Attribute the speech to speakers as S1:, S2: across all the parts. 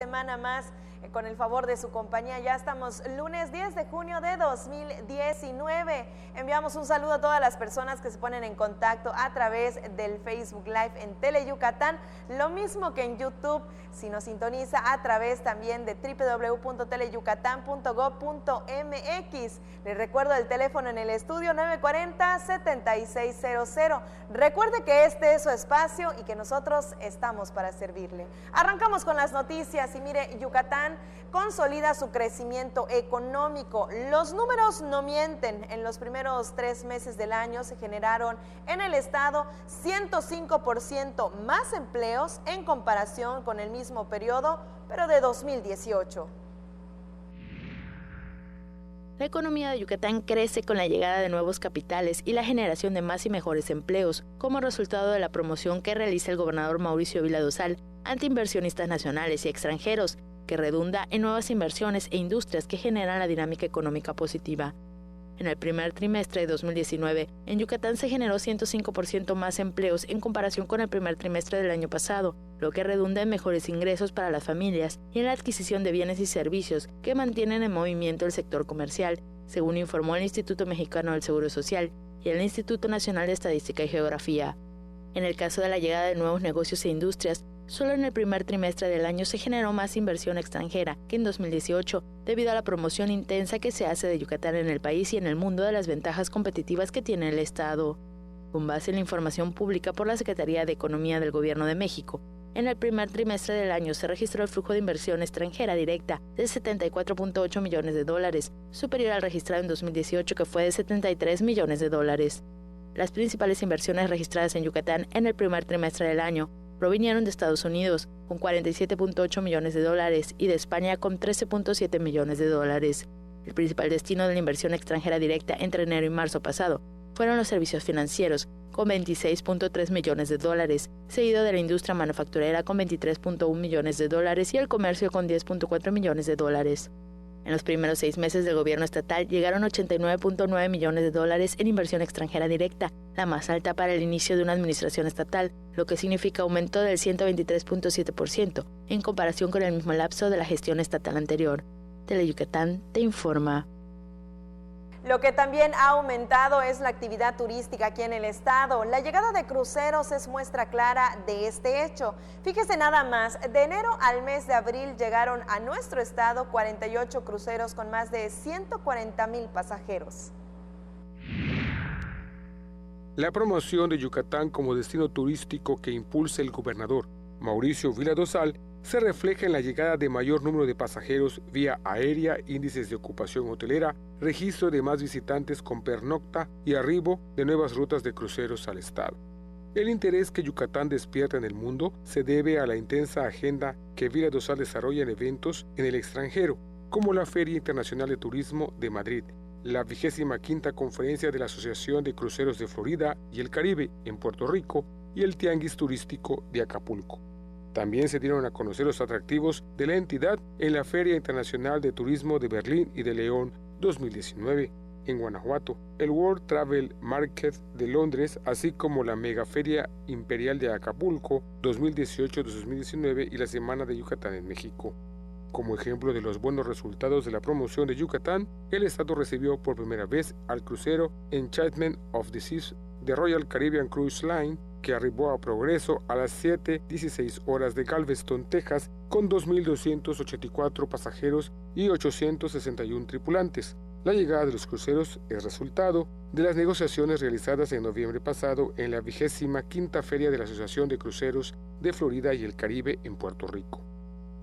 S1: semana más con el favor de su compañía. Ya estamos lunes 10 de junio de 2019. Enviamos un saludo a todas las personas que se ponen en contacto a través del Facebook Live en Teleyucatán, lo mismo que en YouTube, si nos sintoniza a través también de www.teleyucatán.gov.mx. Les recuerdo el teléfono en el estudio 940-7600. Recuerde que este es su espacio y que nosotros estamos para servirle. Arrancamos con las noticias y mire, Yucatán consolida su crecimiento económico. Los números no mienten. En los primeros 3 meses del año se generaron en el estado 105% más empleos en comparación con el mismo periodo, pero de 2018.
S2: La economía de Yucatán crece con la llegada de nuevos capitales y la generación de más y mejores empleos, como resultado de la promoción que realiza el gobernador Mauricio Vila Dosal ante inversionistas nacionales y extranjeros, que redunda en nuevas inversiones e industrias que generan la dinámica económica positiva. En el primer trimestre de 2019, en Yucatán se generó 105% más empleos en comparación con el primer trimestre del año pasado, lo que redunda en mejores ingresos para las familias y en la adquisición de bienes y servicios que mantienen en movimiento el sector comercial, según informó el Instituto Mexicano del Seguro Social y el Instituto Nacional de Estadística y Geografía. En el caso de la llegada de nuevos negocios e industrias, solo en el primer trimestre del año se generó más inversión extranjera que en 2018, debido a la promoción intensa que se hace de Yucatán en el país y en el mundo de las ventajas competitivas que tiene el Estado. Con base en la información pública por la Secretaría de Economía del Gobierno de México, en el primer trimestre del año se registró el flujo de inversión extranjera directa de $74.8 millones, superior al registrado en 2018, que fue de $73 millones. Las principales inversiones registradas en Yucatán en el primer trimestre del año provinieron de Estados Unidos, con $47.8 millones, y de España, con $13.7 millones. El principal destino de la inversión extranjera directa entre enero y marzo pasado fueron los servicios financieros, con $26.3 millones, seguido de la industria manufacturera con $23.1 millones y el comercio con $10.4 millones. En los primeros 6 meses del gobierno estatal llegaron $89.9 millones en inversión extranjera directa, la más alta para el inicio de una administración estatal, lo que significa aumento del 123.7% en comparación con el mismo lapso de la gestión estatal anterior. Teleyucatán te informa.
S1: Lo que también ha aumentado es la actividad turística aquí en el estado. La llegada de cruceros es muestra clara de este hecho. Fíjese nada más, de enero al mes de abril llegaron a nuestro estado 48 cruceros con más de 140,000 pasajeros.
S3: La promoción de Yucatán como destino turístico que impulsa el gobernador Mauricio Vila Dosal se refleja en la llegada de mayor número de pasajeros vía aérea, índices de ocupación hotelera, registro de más visitantes con pernocta y arribo de nuevas rutas de cruceros al estado. El interés que Yucatán despierta en el mundo se debe a la intensa agenda que Vila Dosal desarrolla en eventos en el extranjero, como la Feria Internacional de Turismo de Madrid, la 25ª Conferencia de la Asociación de Cruceros de Florida y el Caribe en Puerto Rico y el Tianguis Turístico de Acapulco. También se dieron a conocer los atractivos de la entidad en la Feria Internacional de Turismo de Berlín y de León 2019, en Guanajuato, el World Travel Market de Londres, así como la Megaferia Imperial de Acapulco 2018-2019 y la Semana de Yucatán en México. Como ejemplo de los buenos resultados de la promoción de Yucatán, el estado recibió por primera vez al crucero Enchantment of the Seas de Royal Caribbean Cruise Line, que arribó a Progreso a las 7:16 horas de Galveston, Texas, con 2.284 pasajeros y 861 tripulantes. La llegada de los cruceros es resultado de las negociaciones realizadas en noviembre pasado en la 25ª Feria de la Asociación de Cruceros de Florida y el Caribe en Puerto Rico.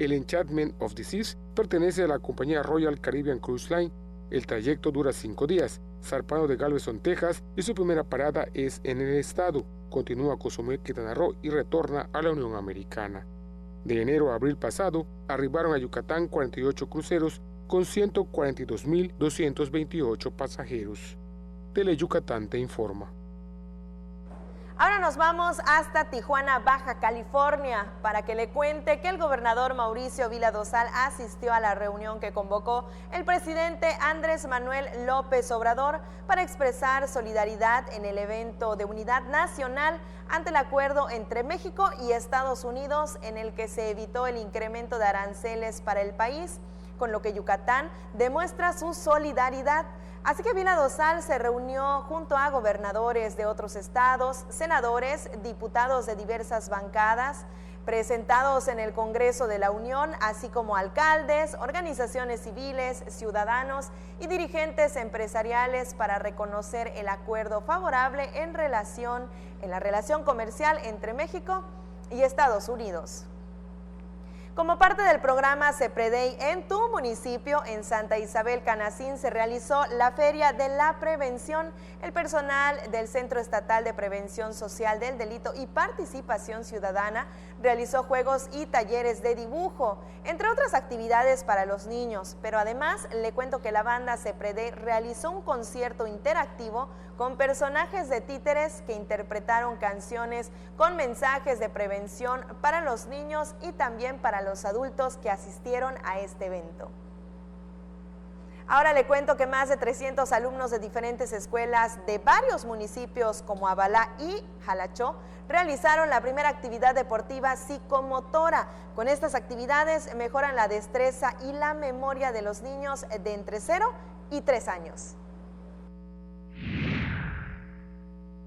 S3: El Enchantment of the Seas pertenece a la compañía Royal Caribbean Cruise Line. El trayecto dura 5 días, zarpando de Galveston, Texas, y su primera parada es en el estado. Continúa a Cozumel, Quintana Roo y retorna a la Unión Americana. De enero a abril pasado, arribaron a Yucatán 48 cruceros con 142.228 pasajeros. Teleyucatán te informa.
S1: Ahora nos vamos hasta Tijuana, Baja California, para que le cuente que el gobernador Mauricio Vila Dosal asistió a la reunión que convocó el presidente Andrés Manuel López Obrador para expresar solidaridad en el evento de unidad nacional ante el acuerdo entre México y Estados Unidos en el que se evitó el incremento de aranceles para el país, con lo que Yucatán demuestra su solidaridad. Así que Vila Dosal se reunió junto a gobernadores de otros estados, senadores, diputados de diversas bancadas, presentados en el Congreso de la Unión, así como alcaldes, organizaciones civiles, ciudadanos y dirigentes empresariales para reconocer el acuerdo favorable en la relación comercial entre México y Estados Unidos. Como parte del programa CEPREDEI en tu municipio, en Santa Isabel Canacín, se realizó la Feria de la Prevención. El personal del Centro Estatal de Prevención Social del Delito y Participación Ciudadana realizó juegos y talleres de dibujo, entre otras actividades para los niños. Pero además, le cuento que la banda CEPREDEI realizó un concierto interactivo con personajes de títeres que interpretaron canciones con mensajes de prevención para los niños y también para los adultos que asistieron a este evento. Ahora le cuento que más de 300 alumnos de diferentes escuelas de varios municipios como Abalá y Jalachó realizaron la primera actividad deportiva psicomotora. Con estas actividades mejoran la destreza y la memoria de los niños de entre 0 y 3 años.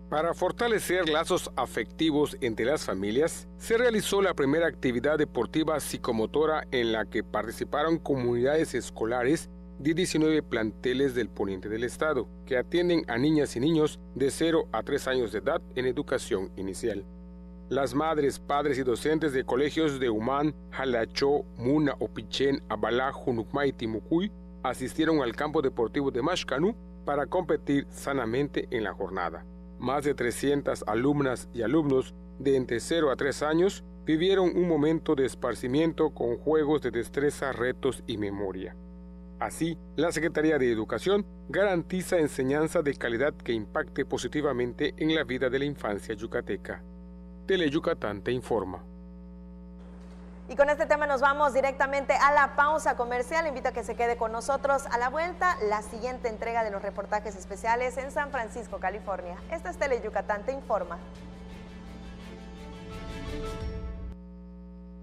S3: Para fortalecer lazos afectivos entre las familias, se realizó la primera actividad deportiva psicomotora en la que participaron comunidades escolares de 19 planteles del poniente del estado, que atienden a niñas y niños de 0 a 3 años de edad en educación inicial. Las madres, padres y docentes de colegios de Humán, Jalachó, Muna, Opichén, Abalá, Junucmá y Timucuy asistieron al campo deportivo de Maxcanú para competir sanamente en la jornada. Más de 300 alumnas y alumnos de entre 0 a 3 años vivieron un momento de esparcimiento con juegos de destreza, retos y memoria. Así, la Secretaría de Educación garantiza enseñanza de calidad que impacte positivamente en la vida de la infancia yucateca. Teleyucatán te informa.
S1: Y con este tema nos vamos directamente a la pausa comercial. Invito a que se quede con nosotros. A la vuelta, la siguiente entrega de los reportajes especiales en San Francisco, California. Esta es Teleyucatán te informa.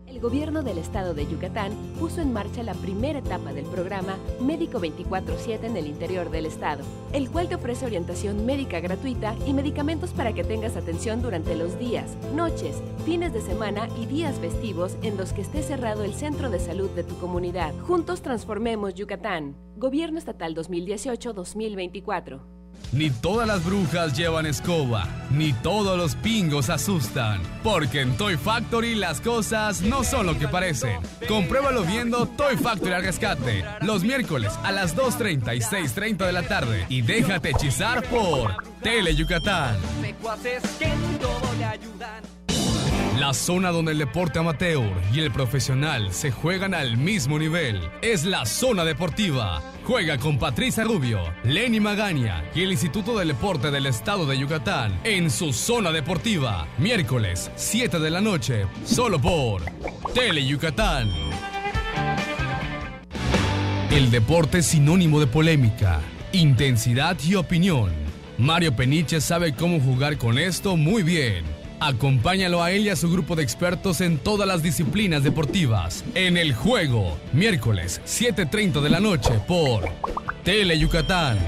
S4: El gobierno del estado de Yucatán puso en marcha la primera etapa del programa Médico 24/7 en el interior del estado, el cual te ofrece orientación médica gratuita y medicamentos para que tengas atención durante los días, noches, fines de semana y días festivos en los que esté cerrado el centro de salud de tu comunidad. Juntos transformemos Yucatán. Gobierno Estatal 2018-2024.
S5: Ni todas las brujas llevan escoba, ni todos los pingos asustan, porque en Toy Factory las cosas no son lo que parecen. Compruébalo viendo Toy Factory al rescate, los miércoles a las 2:30 y 6:30 de la tarde, y déjate hechizar por Teleyucatán. La zona donde el deporte amateur y el profesional se juegan al mismo nivel es la zona deportiva. Juega con Patricia Rubio, Lenny Magaña y el Instituto del Deporte del Estado de Yucatán en su zona deportiva. Miércoles, 7 de la noche, solo por Teleyucatán. El deporte es sinónimo de polémica, intensidad y opinión. Mario Peniche sabe cómo jugar con esto muy bien. Acompáñalo a él y a su grupo de expertos en todas las disciplinas deportivas. En El Juego, miércoles, 7:30 de la noche por Teleyucatán.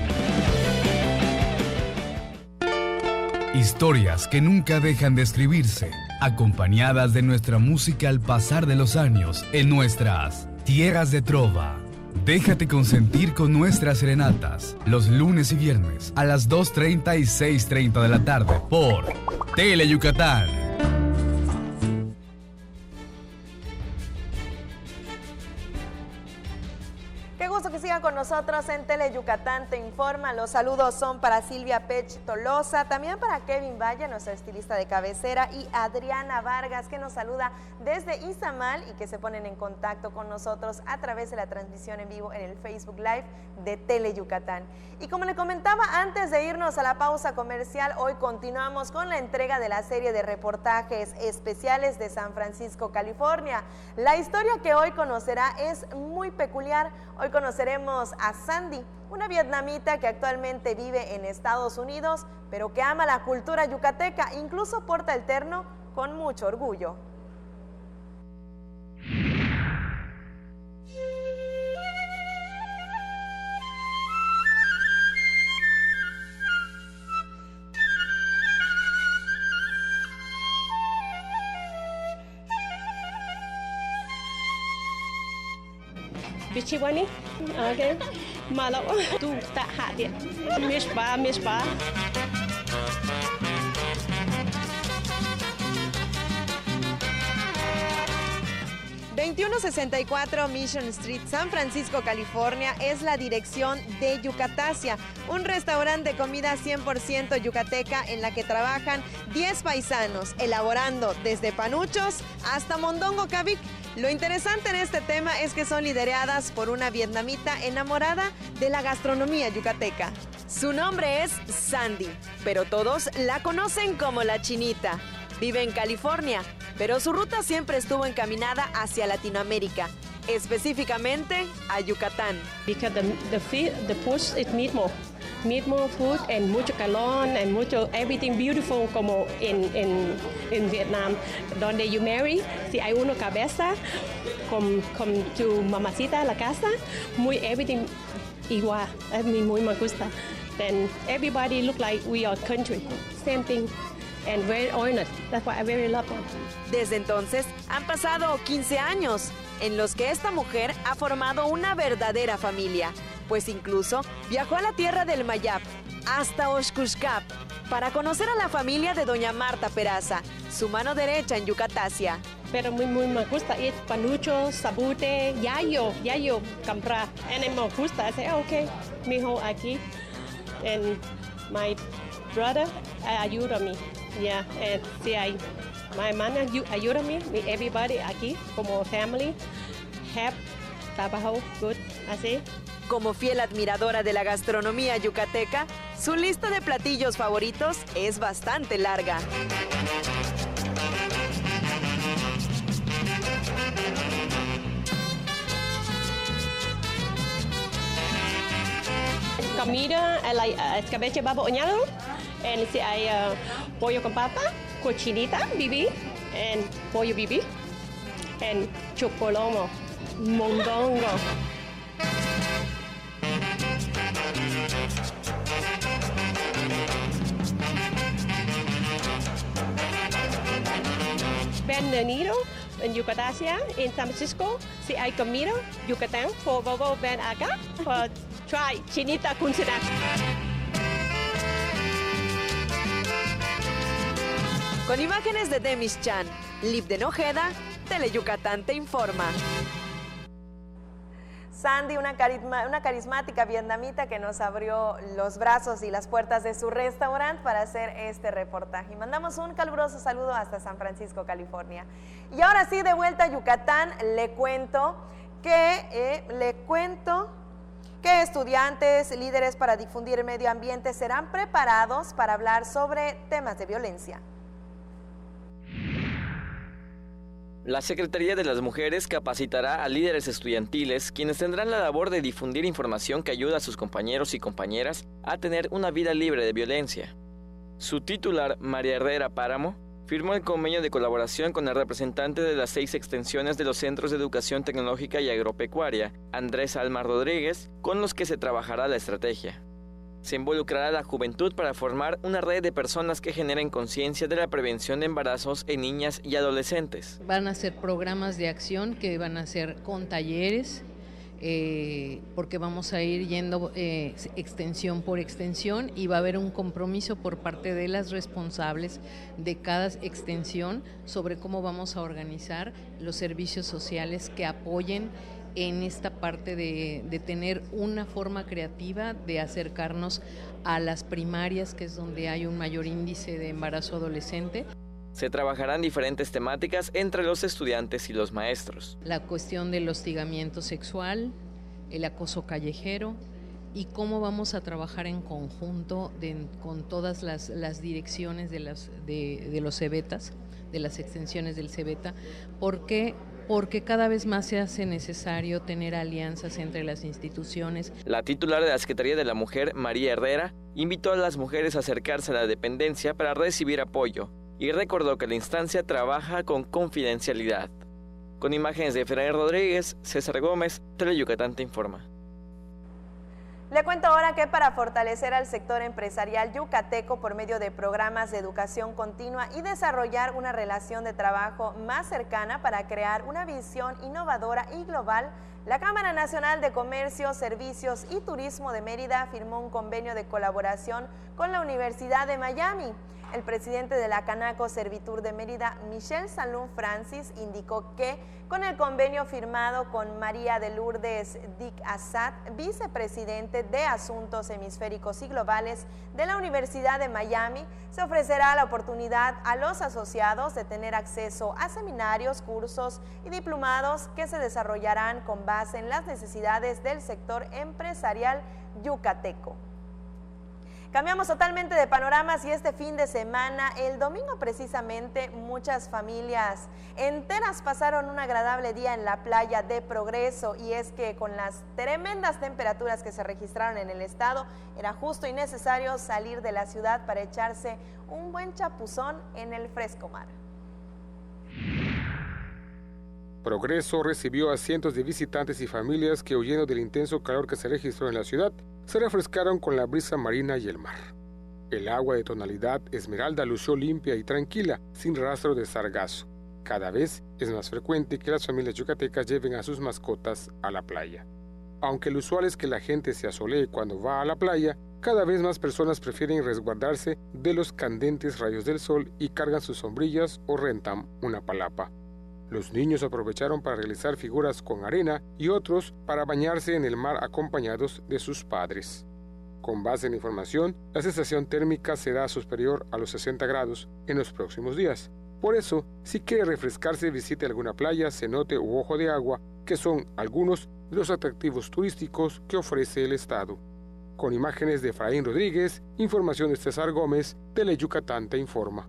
S5: Historias que nunca dejan de escribirse, acompañadas de nuestra música al pasar de los años en nuestras tierras de trova. Déjate consentir con nuestras serenatas, los lunes y viernes a las 2:30 y 6:30 de la tarde por Teleyucatán.
S1: Qué gusto que sigan con nosotros en Tele Yucatán Te Informa. Los saludos son para Silvia Pech Tolosa, también para Kevin Valle, nuestra estilista de cabecera, y Adriana Vargas, que nos saluda desde Izamal y que se ponen en contacto con nosotros a través de la transmisión en vivo en el Facebook Live de Tele Yucatán. Y como le comentaba antes de irnos a la pausa comercial, hoy continuamos con la entrega de la serie de reportajes especiales de San Francisco, California. La historia que hoy conocerá es muy peculiar. Hoy conoceremos a Sandy, una vietnamita que actualmente vive en Estados Unidos, pero que ama la cultura yucateca, incluso porta el terno con mucho orgullo.
S6: Bichiwani, okay, malo, tu tak hadir, mispa.
S1: 2164 Mission Street, San Francisco, California, es la dirección de Yucatasia, un restaurante de comida 100% yucateca en la que trabajan 10 paisanos, elaborando desde panuchos hasta mondongo cabic. Lo interesante en este tema es que son lideradas por una vietnamita enamorada de la gastronomía yucateca. Su nombre es Sandy, pero todos la conocen como la Chinita. Vive en California, pero su ruta siempre estuvo encaminada hacia Latinoamérica, específicamente a Yucatán.
S6: Because the food it need more food and mucho calor and mucho everything beautiful como in Vietnam. Donde you marry, si hay una cabeza con tu mamacita a la casa, muy everything igual. A mí muy me gusta. Then everybody look like we are country. Same thing. And very honest. That's why I very love them.
S1: Desde entonces han pasado 15 años en los que esta mujer ha formado una verdadera familia, pues incluso viajó a la tierra del Mayap hasta Oshkushkap para conocer a la familia de doña Marta Peraza, su mano derecha en Yucatasia.
S6: Pero muy me gusta ir panucho, sabute, yayo comprar. And me gusta. I say, okay, mijo aquí. And my brother ayuda a mí. Yeah, and si my hermana ayuda a mí, everybody aquí como family, have trabajo good, así.
S1: Como fiel admiradora de la gastronomía yucateca, su lista de platillos favoritos es bastante larga.
S6: Comida, like escabeche baboñado, and si hay pollo con papa, cochinita, bibi, and pollo bibi, and chocolomo, mondongo. Bienvenido en Yucatasia, en San Francisco, si hay comida, Yucatán, por favor ven acá, for try chinita con snack.
S1: Con imágenes de Demis Chan, Lip de Nojeda, Tele Yucatán Te Informa. Sandy, una carismática vietnamita que nos abrió los brazos y las puertas de su restaurante para hacer este reportaje. Y mandamos un caluroso saludo hasta San Francisco, California. Y ahora sí, de vuelta a Yucatán, le cuento que estudiantes, líderes para difundir el medio ambiente serán preparados para hablar sobre temas de violencia.
S7: La Secretaría de las Mujeres capacitará a líderes estudiantiles, quienes tendrán la labor de difundir información que ayuda a sus compañeros y compañeras a tener una vida libre de violencia. Su titular, María Herrera Páramo, firmó el convenio de colaboración con el representante de las 6 extensiones de los Centros de Educación Tecnológica y Agropecuaria, Andrés Alma Rodríguez, con los que se trabajará la estrategia. Se involucrará a la juventud para formar una red de personas que generen conciencia de la prevención de embarazos en niñas y adolescentes.
S8: Van a ser programas de acción que van a ser con talleres, porque vamos a ir yendo extensión por extensión y va a haber un compromiso por parte de las responsables de cada extensión sobre cómo vamos a organizar los servicios sociales que apoyen en esta parte de tener una forma creativa de acercarnos a las primarias, que es donde hay un mayor índice de embarazo adolescente.
S7: Se trabajarán diferentes temáticas entre los estudiantes y los maestros.
S8: La cuestión del hostigamiento sexual, el acoso callejero y cómo vamos a trabajar en conjunto con todas las direcciones de los CEBETAs, de las extensiones del CEBETA, porque cada vez más se hace necesario tener alianzas entre las instituciones.
S7: La titular de la Secretaría de la Mujer, María Herrera, invitó a las mujeres a acercarse a la dependencia para recibir apoyo y recordó que la instancia trabaja con confidencialidad. Con imágenes de Efraín Rodríguez, César Gómez, Teleyucatán te informa.
S1: Le cuento ahora que para fortalecer al sector empresarial yucateco por medio de programas de educación continua y desarrollar una relación de trabajo más cercana para crear una visión innovadora y global, la Cámara Nacional de Comercio, Servicios y Turismo de Mérida firmó un convenio de colaboración con la Universidad de Miami. El presidente de la Canaco Servitur de Mérida, Michelle Salum Francis, indicó que con el convenio firmado con María de Lourdes Dick Assad, vicepresidente de Asuntos Hemisféricos y Globales de la Universidad de Miami, se ofrecerá la oportunidad a los asociados de tener acceso a seminarios, cursos y diplomados que se desarrollarán con base en las necesidades del sector empresarial yucateco. Cambiamos totalmente de panoramas y este fin de semana, el domingo precisamente, muchas familias enteras pasaron un agradable día en la playa de Progreso, y es que con las tremendas temperaturas que se registraron en el estado, era justo y necesario salir de la ciudad para echarse un buen chapuzón en el fresco mar.
S3: Progreso recibió a cientos de visitantes y familias que, huyendo del intenso calor que se registró en la ciudad, se refrescaron con la brisa marina y el mar. El agua de tonalidad esmeralda lució limpia y tranquila, sin rastro de sargazo. Cada vez es más frecuente que las familias yucatecas lleven a sus mascotas a la playa. Aunque lo usual es que la gente se asolee cuando va a la playa, cada vez más personas prefieren resguardarse de los candentes rayos del sol y cargan sus sombrillas o rentan una palapa. Los niños aprovecharon para realizar figuras con arena y otros para bañarse en el mar acompañados de sus padres. Con base en la información, la sensación térmica será superior a los 60 grados en los próximos días. Por eso, si quiere refrescarse, visite alguna playa, cenote u ojo de agua, que son algunos de los atractivos turísticos que ofrece el estado. Con imágenes de Efraín Rodríguez, información de César Gómez, Teleyucatán te informa.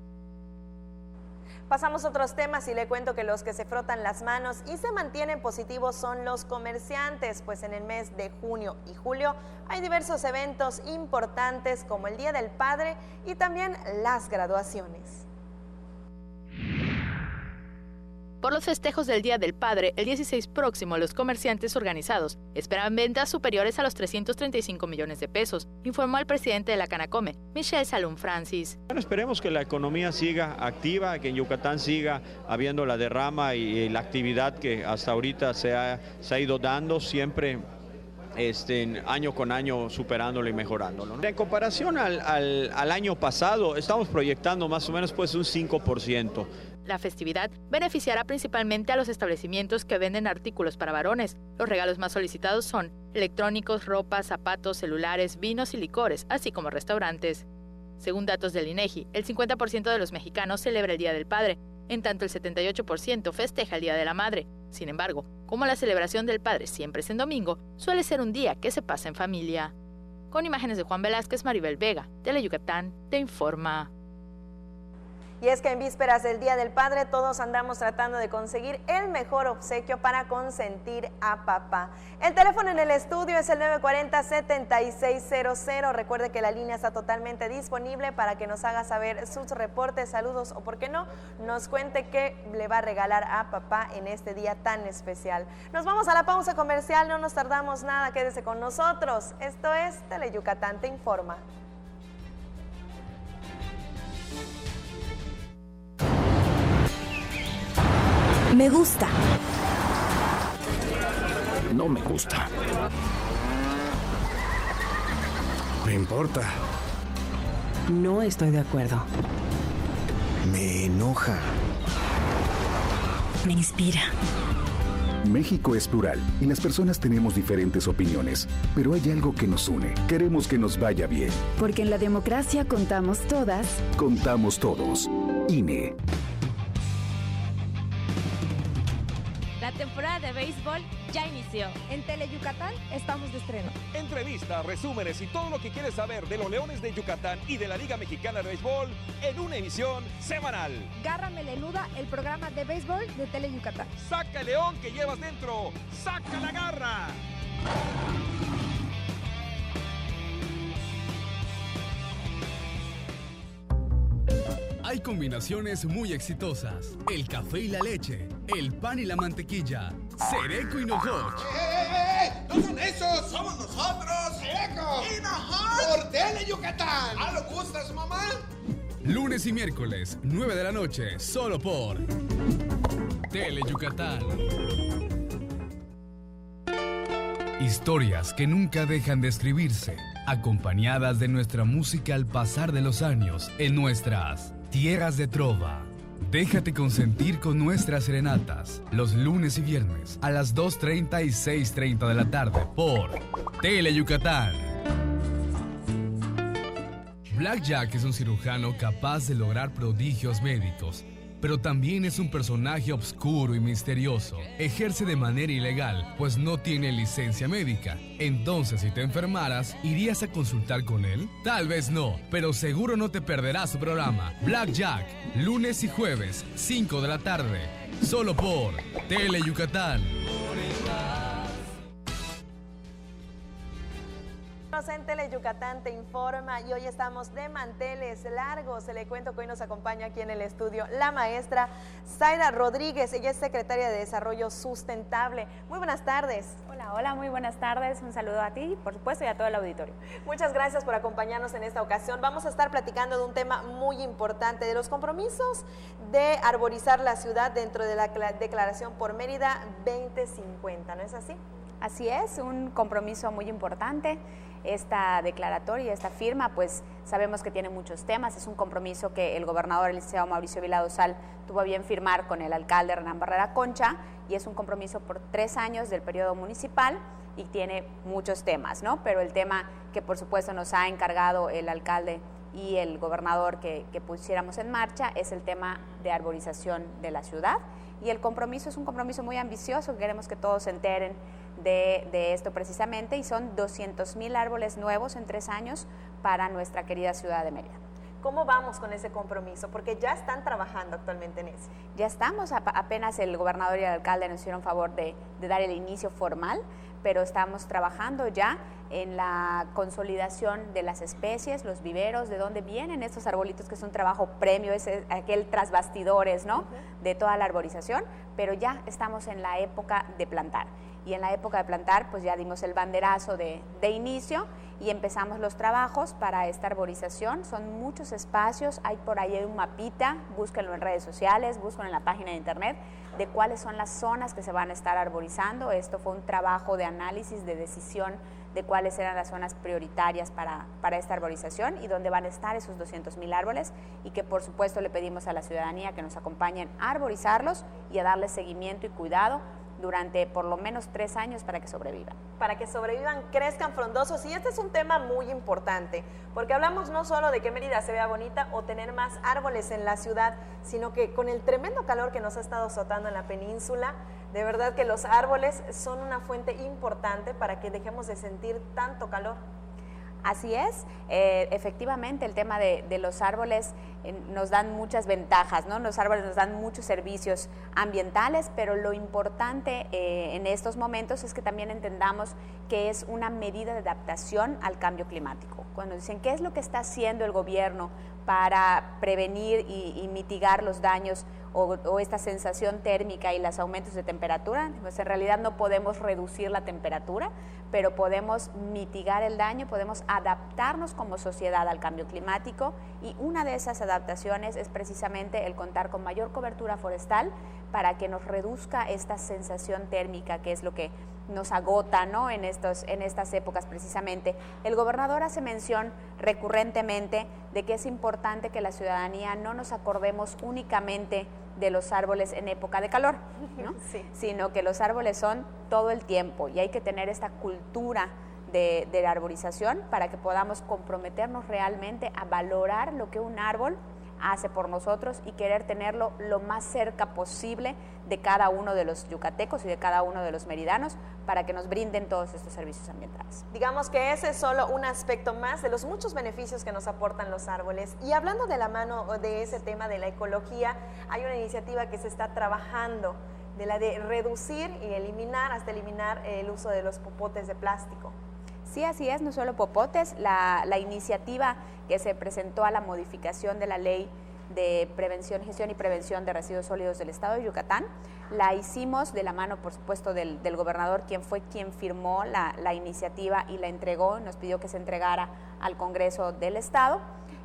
S1: Pasamos a otros temas y le cuento que los que se frotan las manos y se mantienen positivos son los comerciantes, pues en el mes de junio y julio hay diversos eventos importantes como el Día del Padre y también las graduaciones.
S2: Por los festejos del Día del Padre, el 16 próximo, los comerciantes organizados esperan ventas superiores a los 335 millones de pesos, informó el presidente de la Canacome, Michelle Salum Francis.
S9: Bueno, esperemos que la economía siga activa, que en Yucatán siga habiendo la derrama y la actividad que hasta ahorita se ha ido dando, siempre año con año superándolo y mejorándolo, ¿no? En comparación al año pasado, estamos proyectando más o menos pues un 5%.
S2: La festividad beneficiará principalmente a los establecimientos que venden artículos para varones. Los regalos más solicitados son electrónicos, ropa, zapatos, celulares, vinos y licores, así como restaurantes. Según datos del INEGI, el 50% de los mexicanos celebra el Día del Padre, en tanto el 78% festeja el Día de la Madre. Sin embargo, como la celebración del Padre siempre es en domingo, suele ser un día que se pasa en familia. Con imágenes de Juan Velázquez, Maribel Vega, Teleyucatán te informa.
S1: Y es que en vísperas del Día del Padre todos andamos tratando de conseguir el mejor obsequio para consentir a papá. El teléfono en el estudio es el 940-7600. Recuerde que la línea está totalmente disponible para que nos haga saber sus reportes, saludos o, por qué no, nos cuente qué le va a regalar a papá en este día tan especial. Nos vamos a la pausa comercial, no nos tardamos nada, quédese con nosotros. Esto es Teleyucatán te informa.
S10: Me gusta.
S11: No me gusta. Me importa.
S10: No estoy de acuerdo.
S11: Me enoja.
S10: Me inspira.
S12: México es plural y las personas tenemos diferentes opiniones, pero hay algo que nos une. Queremos que nos vaya bien.
S10: Porque en la democracia contamos todas.
S12: Contamos todos. INE.
S13: La temporada de béisbol ya inició.
S14: En Tele Yucatán estamos de estreno.
S15: Entrevistas, resúmenes y todo lo que quieres saber de los Leones de Yucatán y de la Liga Mexicana de Béisbol en una emisión semanal.
S14: Garra Melenuda, el programa de béisbol de Tele Yucatán.
S15: ¡Saca el león que llevas dentro! ¡Saca la garra!
S5: Hay combinaciones muy exitosas. El café y la leche, el pan y la mantequilla, Sereco y Nojoch.
S16: ¡No son esos! ¡Somos nosotros! ¡Sereco! ¡Y Nojoch! ¡Por Tele Yucatán! ¿Ah, lo gustas, mamá?
S5: Lunes y miércoles, 9 de la noche, solo por Tele Yucatán. Historias que nunca dejan de escribirse, acompañadas de nuestra música al pasar de los años en nuestras tierras de trova. Déjate consentir con nuestras serenatas los lunes y viernes a las 2:30 y 6:30 de la tarde por Tele Yucatán. Black Jack es un cirujano capaz de lograr prodigios médicos, pero también es un personaje oscuro y misterioso. Ejerce de manera ilegal, pues no tiene licencia médica. Entonces, si te enfermaras, ¿irías a consultar con él? Tal vez no, pero seguro no te perderás su programa. Black Jack, lunes y jueves, 5 de la tarde, solo por Tele Yucatán.
S1: En Tele Yucatán te informa y hoy estamos de manteles largos. Le cuento que hoy nos acompaña aquí en el estudio la maestra Zaira Rodríguez. Ella es secretaria de Desarrollo Sustentable. Muy buenas tardes.
S17: Hola, muy buenas tardes. Un saludo a ti, por supuesto, y a todo el auditorio.
S1: Muchas gracias por acompañarnos en esta ocasión. Vamos a estar platicando de un tema muy importante, de los compromisos de arborizar la ciudad dentro de la Declaración por Mérida 2050, ¿no es así?
S17: Así es, un compromiso muy importante. Esta declaratoria, esta firma, pues sabemos que tiene muchos temas. Es un compromiso que el gobernador, el licenciado Mauricio Vila Dosal, tuvo a bien firmar con el alcalde Hernán Barrera Concha, y es un compromiso por 3 años del periodo municipal y tiene muchos temas, ¿no? Pero el tema que por supuesto nos ha encargado el alcalde y el gobernador que pusiéramos en marcha es el tema de arborización de la ciudad, y el compromiso es un compromiso muy ambicioso. Queremos que todos se enteren de esto precisamente, y son 200,000 árboles nuevos en 3 años para nuestra querida ciudad de Mérida.
S1: ¿Cómo vamos con ese compromiso? Porque ya están trabajando actualmente en eso.
S17: Ya estamos, apenas el gobernador y el alcalde nos hicieron favor de dar el inicio formal, pero estamos trabajando ya en la consolidación de las especies, los viveros, de dónde vienen estos arbolitos, que es un trabajo premio, es aquel tras bastidores, ¿no? De toda la arborización, pero ya estamos en la época de plantar. Y en la época de plantar, pues ya dimos el banderazo de inicio y empezamos los trabajos para esta arborización. Son muchos espacios, hay por ahí un mapita, búsquenlo en redes sociales, búsquenlo en la página de internet, de cuáles son las zonas que se van a estar arborizando. Esto fue un trabajo de análisis, de decisión de cuáles eran las zonas prioritarias para esta arborización y dónde van a estar esos 200,000 árboles, y que por supuesto le pedimos a la ciudadanía que nos acompañen a arborizarlos y a darles seguimiento y cuidado durante por lo menos 3 años para que sobrevivan.
S1: Para que sobrevivan, crezcan frondosos, y este es un tema muy importante, porque hablamos no solo de que Mérida se vea bonita o tener más árboles en la ciudad, sino que con el tremendo calor que nos ha estado azotando en la península, de verdad que los árboles son una fuente importante para que dejemos de sentir tanto calor.
S17: Así es, efectivamente el tema de los árboles nos dan muchas ventajas, ¿no? Los árboles nos dan muchos servicios ambientales, pero lo importante en estos momentos es que también entendamos que es una medida de adaptación al cambio climático. Cuando dicen qué es lo que está haciendo el gobierno para prevenir y mitigar los daños o esta sensación térmica y los aumentos de temperatura, pues en realidad no podemos reducir la temperatura, pero podemos mitigar el daño, podemos adaptarnos como sociedad al cambio climático, y una de esas adaptaciones es precisamente el contar con mayor cobertura forestal para que nos reduzca esta sensación térmica, que es lo que nos agota, ¿no? en estas épocas precisamente. El gobernador hace mención recurrentemente de que es importante que la ciudadanía no nos acordemos únicamente de los árboles en época de calor, ¿no?
S1: Sí.
S17: Sino que los árboles son todo el tiempo y hay que tener esta cultura de la arborización para que podamos comprometernos realmente a valorar lo que un árbol hace por nosotros y querer tenerlo lo más cerca posible de cada uno de los yucatecos y de cada uno de los meridanos para que nos brinden todos estos servicios ambientales.
S1: Digamos que ese es solo un aspecto más de los muchos beneficios que nos aportan los árboles. Y hablando de la mano de ese tema de la ecología, hay una iniciativa que se está trabajando, de la de reducir y eliminar, hasta eliminar el uso de los popotes de plástico.
S17: Sí, así es, no solo popotes, la iniciativa que se presentó a la modificación de la Ley de Prevención, Gestión y Prevención de Residuos Sólidos del Estado de Yucatán, la hicimos de la mano, por supuesto, del gobernador, quien fue quien firmó la iniciativa y la entregó, nos pidió que se entregara al Congreso del Estado.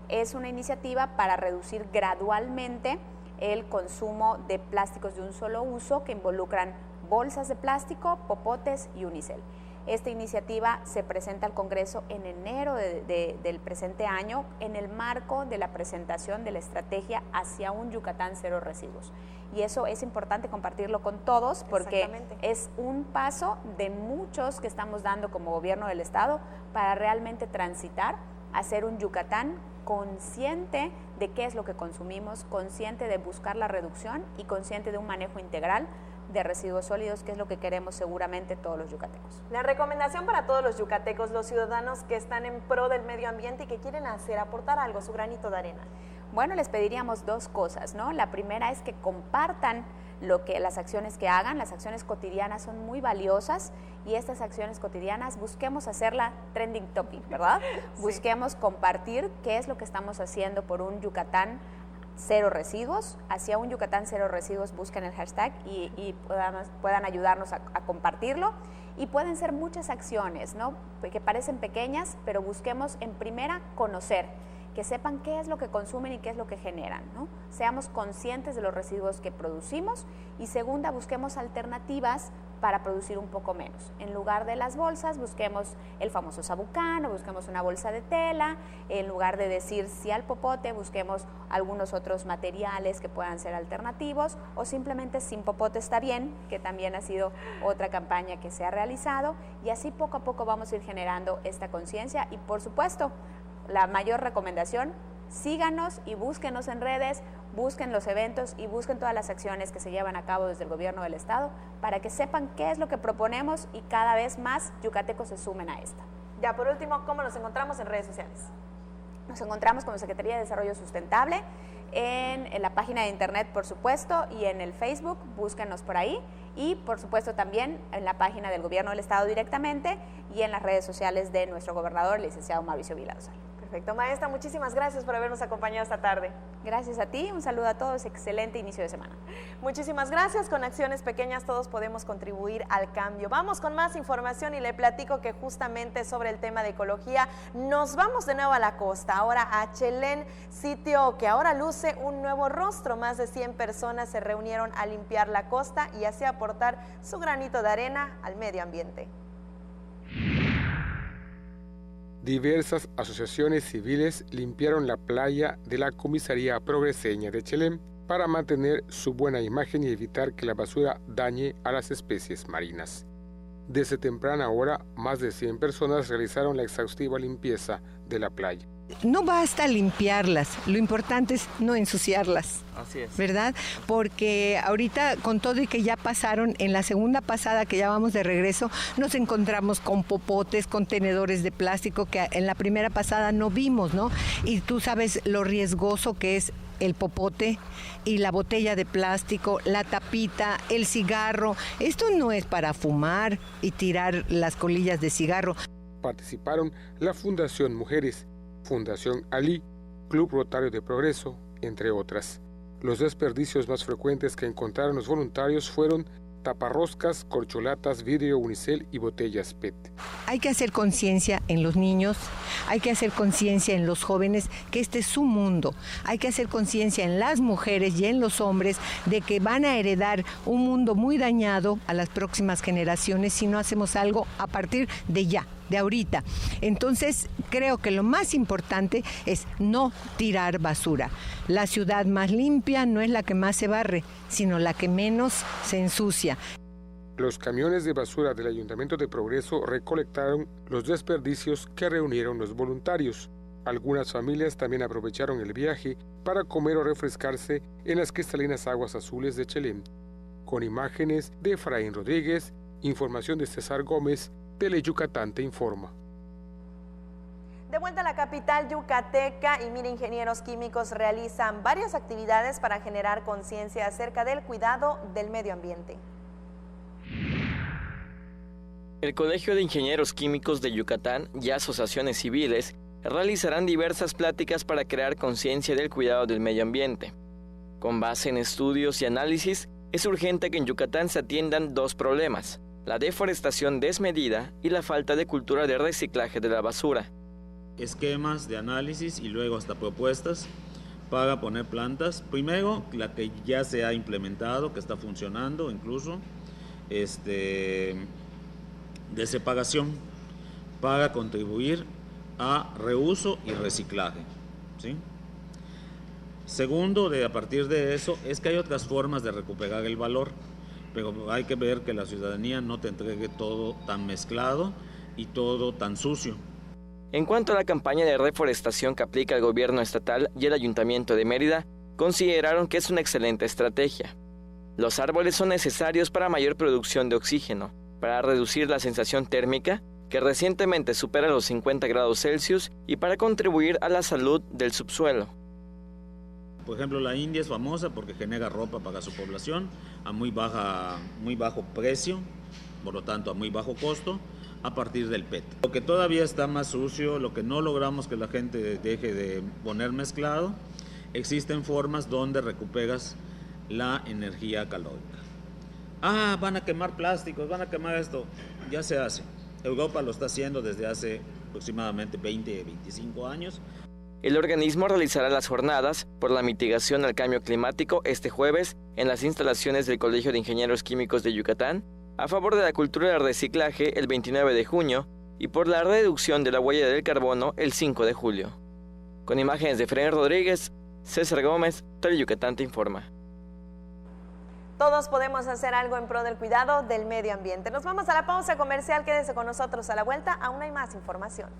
S17: Es una iniciativa para reducir gradualmente el consumo de plásticos de un solo uso que involucran bolsas de plástico, popotes y unicel. Esta iniciativa se presenta al Congreso en enero del presente año en el marco de la presentación de la estrategia hacia un Yucatán cero residuos. Y eso es importante compartirlo con todos porque es un paso de muchos que estamos dando como gobierno del Estado para realmente transitar a ser un Yucatán consciente de qué es lo que consumimos, consciente de buscar la reducción y consciente de un manejo integral de residuos sólidos, que es lo que queremos seguramente todos los yucatecos.
S1: La recomendación para todos los yucatecos, los ciudadanos que están en pro del medio ambiente y que quieren aportar algo, su granito de arena.
S17: Bueno, les pediríamos dos cosas, ¿no? La primera es que compartan las acciones que hagan. Las acciones cotidianas son muy valiosas y estas acciones cotidianas busquemos hacerla trending topic, ¿verdad? Sí. Busquemos compartir qué es lo que estamos haciendo por un Yucatán cero residuos. Hacia un Yucatán cero residuos, busquen el hashtag y puedan ayudarnos a compartirlo. Y pueden ser muchas acciones, ¿no? Que parecen pequeñas, pero busquemos en primera conocer, que sepan qué es lo que consumen y qué es lo que generan, ¿no? Seamos conscientes de los residuos que producimos y segunda, busquemos alternativas para producir un poco menos. En lugar de las bolsas, busquemos el famoso sabucán o busquemos una bolsa de tela. En lugar de decir sí al popote, busquemos algunos otros materiales que puedan ser alternativos o simplemente sin popote está bien, que también ha sido otra campaña que se ha realizado y así poco a poco vamos a ir generando esta conciencia y por supuesto, la mayor recomendación, síganos y búsquenos en redes, busquen los eventos y busquen todas las acciones que se llevan a cabo desde el gobierno del Estado para que sepan qué es lo que proponemos y cada vez más yucatecos se sumen a esta.
S1: Ya, por último, ¿cómo nos encontramos en redes sociales?
S17: Nos encontramos como Secretaría de Desarrollo Sustentable, en la página de internet, por supuesto, y en el Facebook, búsquenos por ahí, y por supuesto también en la página del Gobierno del Estado directamente y en las redes sociales de nuestro gobernador, el licenciado Mauricio Vila Dosal.
S1: Perfecto, maestra, muchísimas gracias por habernos acompañado esta tarde.
S17: Gracias a ti, un saludo a todos, excelente inicio de semana.
S1: Muchísimas gracias, con acciones pequeñas todos podemos contribuir al cambio. Vamos con más información y le platico que justamente sobre el tema de ecología nos vamos de nuevo a la costa, ahora a Chelén, sitio que ahora luce un nuevo rostro. Más de 100 personas se reunieron a limpiar la costa y así aportar su granito de arena al medio ambiente.
S3: Diversas asociaciones civiles limpiaron la playa de la comisaría progreseña de Chelén para mantener su buena imagen y evitar que la basura dañe a las especies marinas. Desde temprana hora, más de 100 personas realizaron la exhaustiva limpieza de la playa.
S18: No basta limpiarlas, lo importante es no ensuciarlas.
S7: Así es.
S18: ¿Verdad? Porque ahorita con todo y que ya pasaron, en la segunda pasada que ya vamos de regreso, nos encontramos con popotes, contenedores de plástico que en la primera pasada no vimos, ¿no? Y tú sabes lo riesgoso que es el popote y la botella de plástico, la tapita, el cigarro. Esto no es para fumar y tirar las colillas de cigarro.
S3: Participaron la Fundación Mujeres, Fundación Ali, Club Rotario de Progreso, entre otras. Los desperdicios más frecuentes que encontraron los voluntarios fueron taparroscas, corcholatas, vidrio, unicel y botellas PET.
S18: Hay que hacer conciencia en los niños, hay que hacer conciencia en los jóvenes que este es su mundo. Hay que hacer conciencia en las mujeres y en los hombres de que van a heredar un mundo muy dañado a las próximas generaciones si no hacemos algo a partir de ya, de ahorita. Entonces, creo que lo más importante es no tirar basura. La ciudad más limpia no es la que más se barre, sino la que menos se ensucia.
S3: Los camiones de basura del Ayuntamiento de Progreso recolectaron los desperdicios que reunieron los voluntarios. Algunas familias también aprovecharon el viaje para comer o refrescarse en las cristalinas aguas azules de Chelem. Con imágenes de Efraín Rodríguez, información de César Gómez, Tele Yucatán te informa.
S1: De vuelta a la capital yucateca, y mire, ingenieros químicos realizan varias actividades para generar conciencia acerca del cuidado del medio ambiente.
S7: El Colegio de Ingenieros Químicos de Yucatán y asociaciones civiles realizarán diversas pláticas para crear conciencia del cuidado del medio ambiente. Con base en estudios y análisis, es urgente que en Yucatán se atiendan dos problemas: la deforestación desmedida y la falta de cultura de reciclaje de la basura.
S19: Esquemas de análisis y luego hasta propuestas para poner plantas. Primero, la que ya se ha implementado, que está funcionando incluso, de separación para contribuir a reuso y reciclaje, ¿sí? Segundo, a partir de eso, es que hay otras formas de recuperar el valor, pero hay que ver que la ciudadanía no te entregue todo tan mezclado y todo tan sucio.
S7: En cuanto a la campaña de reforestación que aplica el gobierno estatal y el Ayuntamiento de Mérida, consideraron que es una excelente estrategia. Los árboles son necesarios para mayor producción de oxígeno, para reducir la sensación térmica, que recientemente supera los 50 grados Celsius, y para contribuir a la salud del subsuelo.
S19: Por ejemplo, la India es famosa porque genera ropa para su población a muy bajo precio, por lo tanto a muy bajo costo, a partir del PET. Lo que todavía está más sucio, lo que no logramos que la gente deje de poner mezclado, existen formas donde recuperas la energía calórica. Van a quemar plásticos, van a quemar esto. Ya se hace. Europa lo está haciendo desde hace aproximadamente 20-25 años.
S7: El organismo realizará las jornadas por la mitigación al cambio climático este jueves en las instalaciones del Colegio de Ingenieros Químicos de Yucatán, a favor de la cultura del reciclaje el 29 de junio y por la reducción de la huella del carbono el 5 de julio. Con imágenes de Efraín Rodríguez, César Gómez, Tele Yucatán te informa.
S1: Todos podemos hacer algo en pro del cuidado del medio ambiente. Nos vamos a la pausa comercial. Quédese con nosotros. A la vuelta aún hay más información.